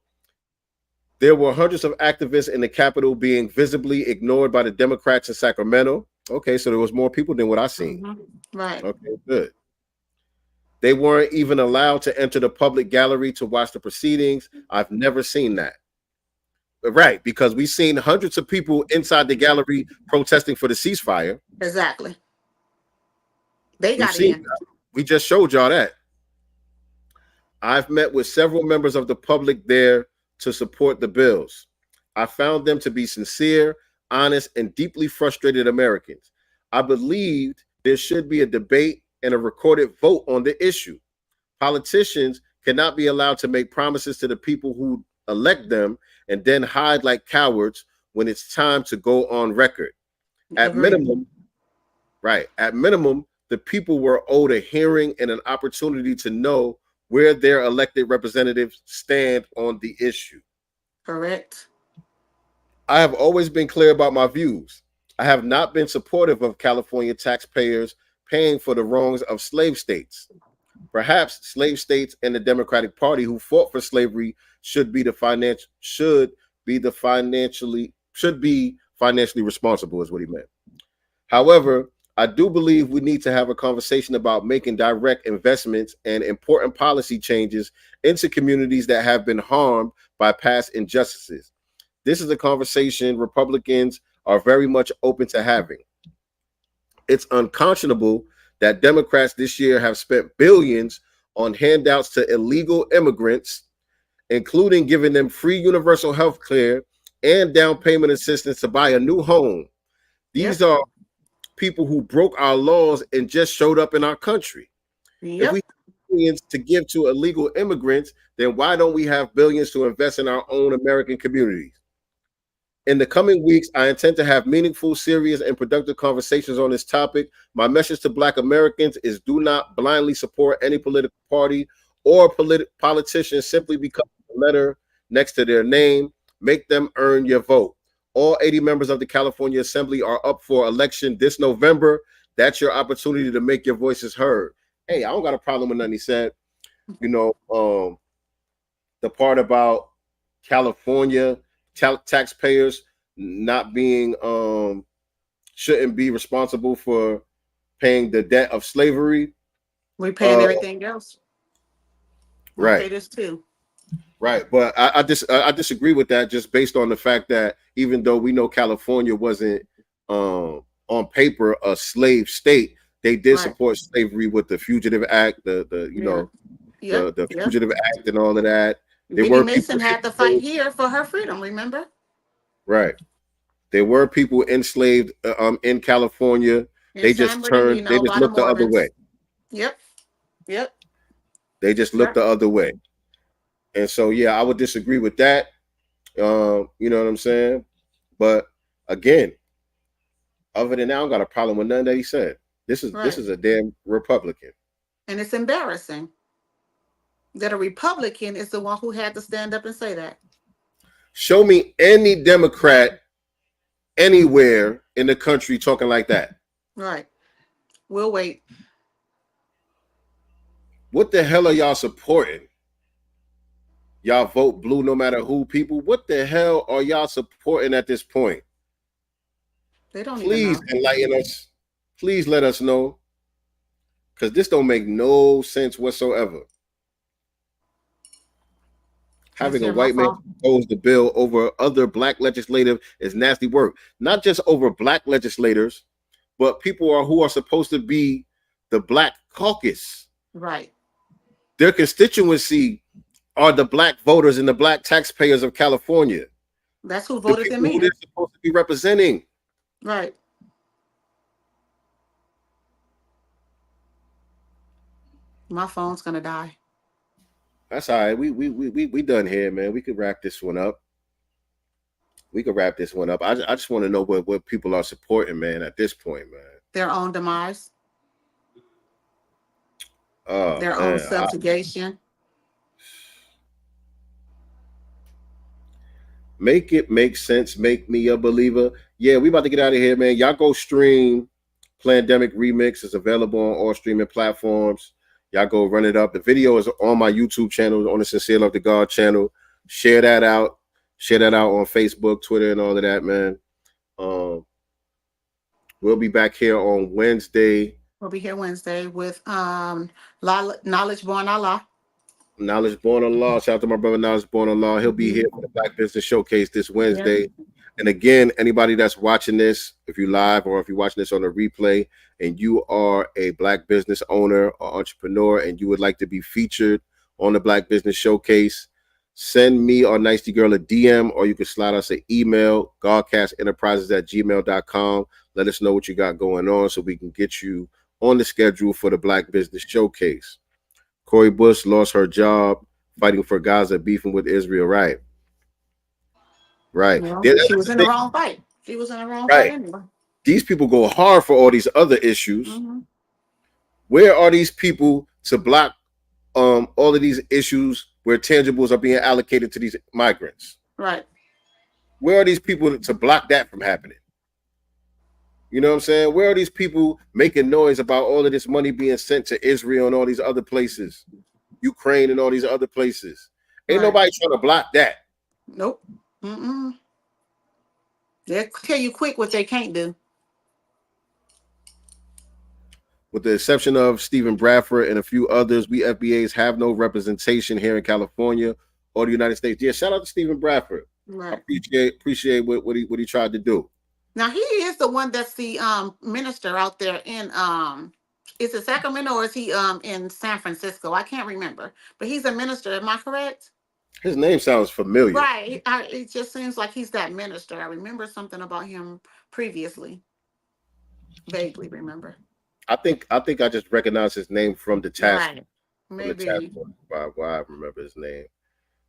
There were hundreds of activists in the Capitol being visibly ignored by the Democrats in Sacramento. Okay, so there was more people than what I seen. Right. Okay, good. They weren't even allowed to enter the public gallery to watch the proceedings. I've never seen that. Right, because we've seen hundreds of people inside the gallery protesting for the ceasefire. Exactly. They got in. We just showed y'all that. I've met with several members of the public there to support the bills. I found them to be sincere, honest, and deeply frustrated Americans. I believed there should be a debate and a recorded vote on the issue. Politicians cannot be allowed to make promises to the people who elect them and then hide like cowards when it's time to go on record. At minimum, the people were owed a hearing and an opportunity to know where their elected representatives stand on the issue. Correct. I have always been clear about my views. I have not been supportive of California taxpayers paying for the wrongs of slave states. Perhaps slave states and the Democratic Party who fought for slavery should be financially responsible, is what he meant. However, I do believe we need to have a conversation about making direct investments and important policy changes into communities that have been harmed by past injustices. This is a conversation Republicans are very much open to having. It's unconscionable that Democrats this year have spent billions on handouts to illegal immigrants, including giving them free universal health care and down payment assistance to buy a new home. These are people who broke our laws and just showed up in our country. If we have billions to give to illegal immigrants, then why don't we have billions to invest in our own American communities? In the coming weeks, I intend to have meaningful, serious, and productive conversations on this topic. My message to Black Americans is do not blindly support any political party or politician simply because of the letter next to their name. Make them earn your vote. All 80 members of the California Assembly are up for election this November. That's your opportunity to make your voices heard. Hey, I don't got a problem with nothing he said. You know, the part about California taxpayers not being shouldn't be responsible for paying the debt of slavery. We paying everything else. We Right. pay this too. Right, but I disagree with that, just based on the fact that even though we know California wasn't on paper a slave state, they did support slavery with the Fugitive Act, the Fugitive Act and all of that. Biddy Mason had to fight here for her freedom, remember? Right. There were people enslaved in California. They just turned, they just looked the other way. Yep. They just looked the other way. And so, yeah, I would disagree with that. You know what I'm saying? But again, other than that, I don't got a problem with nothing that he said. This is a damn Republican. And it's embarrassing that a Republican is the one who had to stand up and say that. Show me any Democrat anywhere in the country talking like that. Right. We'll wait. What the hell are y'all supporting? Y'all vote blue no matter who, people. What the hell are y'all supporting at this point? They don't Please even know. enlighten us. Please let us know. Because this don't make no sense whatsoever. Having a white man propose the bill over other black legislative is nasty work. Not just over black legislators, but people who are supposed to be the black caucus. Right. Their constituency are the black voters and the black taxpayers of California. That's who voted them in. Who they're supposed to be representing. Right. My phone's gonna die. That's all right. We done here, man. We could wrap this one up. I just want to know what people are supporting, man, at this point, man. Their own demise. Their own subjugation. Make it make sense. Make me a believer. Yeah, we about to get out of here, man. Y'all go stream Plandemic Remix. It's available on all streaming platforms. Y'all go run it up. The video is on my YouTube channel, on the Sincere Love to God channel. Share that out. Share that out on Facebook, Twitter, and all of that, man. We'll be back here on Wednesday. We'll be here Wednesday with Knowledge Born Allah. Knowledge Born Allah. Shout out to my brother Knowledge Born Allah. He'll be here for the Black Business Showcase this Wednesday. Yeah. And again, anybody that's watching this, if you're live or if you're watching this on a replay, and you are a black business owner or entrepreneur and you would like to be featured on the Black Business Showcase, send me or Nicety Girl a DM, or you can slide us an email, godcastenterprises@gmail.com. Let us know what you got going on so we can get you on the schedule for the Black Business Showcase. Cori Bush lost her job fighting for Gaza, beefing with Israel. Right. Well, she was in the wrong fight. She was in the wrong fight anyway. These people go hard for all these other issues. Mm-hmm. Where are these people to block all of these issues where tangibles are being allocated to these migrants? Right. Where are these people to block that from happening? You know what I'm saying? Where are these people making noise about all of this money being sent to Israel and all these other places, Ukraine and all these other places? Ain't nobody trying to block that. Nope. They'll tell you quick what they can't do. With the exception of Stephen Bradford and a few others, we FBAs have no representation here in California or the United States. Yeah, shout out to Stephen Bradford. Right. Appreciate what he tried to do. Now he is the one that's the minister out there in is it Sacramento or is he in San Francisco? I can't remember, but he's a minister. Am I correct? His name sounds familiar. Right. It just seems like he's that minister. I remember something about him previously. Vaguely remember. I think I just recognize his name from the task. Right. Maybe. Why I remember his name.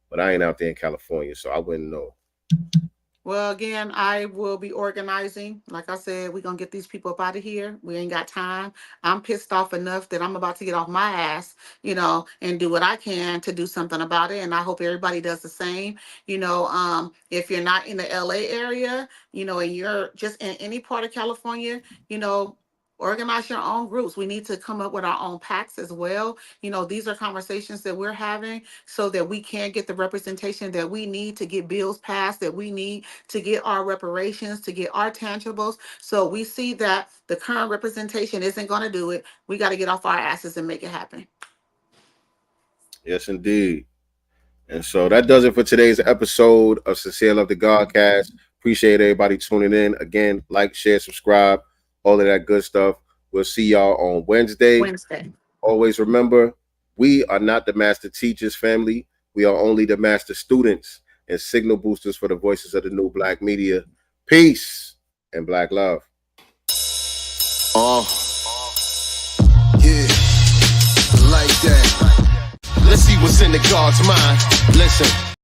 But I ain't out there in California, so I wouldn't know. Well, again, I will be organizing. Like I said, we're going to get these people up out of here. We ain't got time. I'm pissed off enough that I'm about to get off my ass, and do what I can to do something about it. And I hope everybody does the same. If you're not in the LA area, and you're just in any part of California, organize your own groups. We need to come up with our own packs as well. These are conversations that we're having so that we can get the representation that we need to get bills passed, that we need to get our reparations, to get our tangibles. So we see that the current representation isn't going to do it. We got to get off our asses and make it happen. Yes, indeed. And so that does it for today's episode of Sincere Love to Godcast. Appreciate everybody tuning in. Again, like, share, subscribe. All of that good stuff. We'll see y'all on Wednesday. Always remember, we are not the master teachers, family. We are only the master students and signal boosters for the voices of the new black media. Peace and black love. Yeah, like that. Let's see what's in the God's mind. Listen.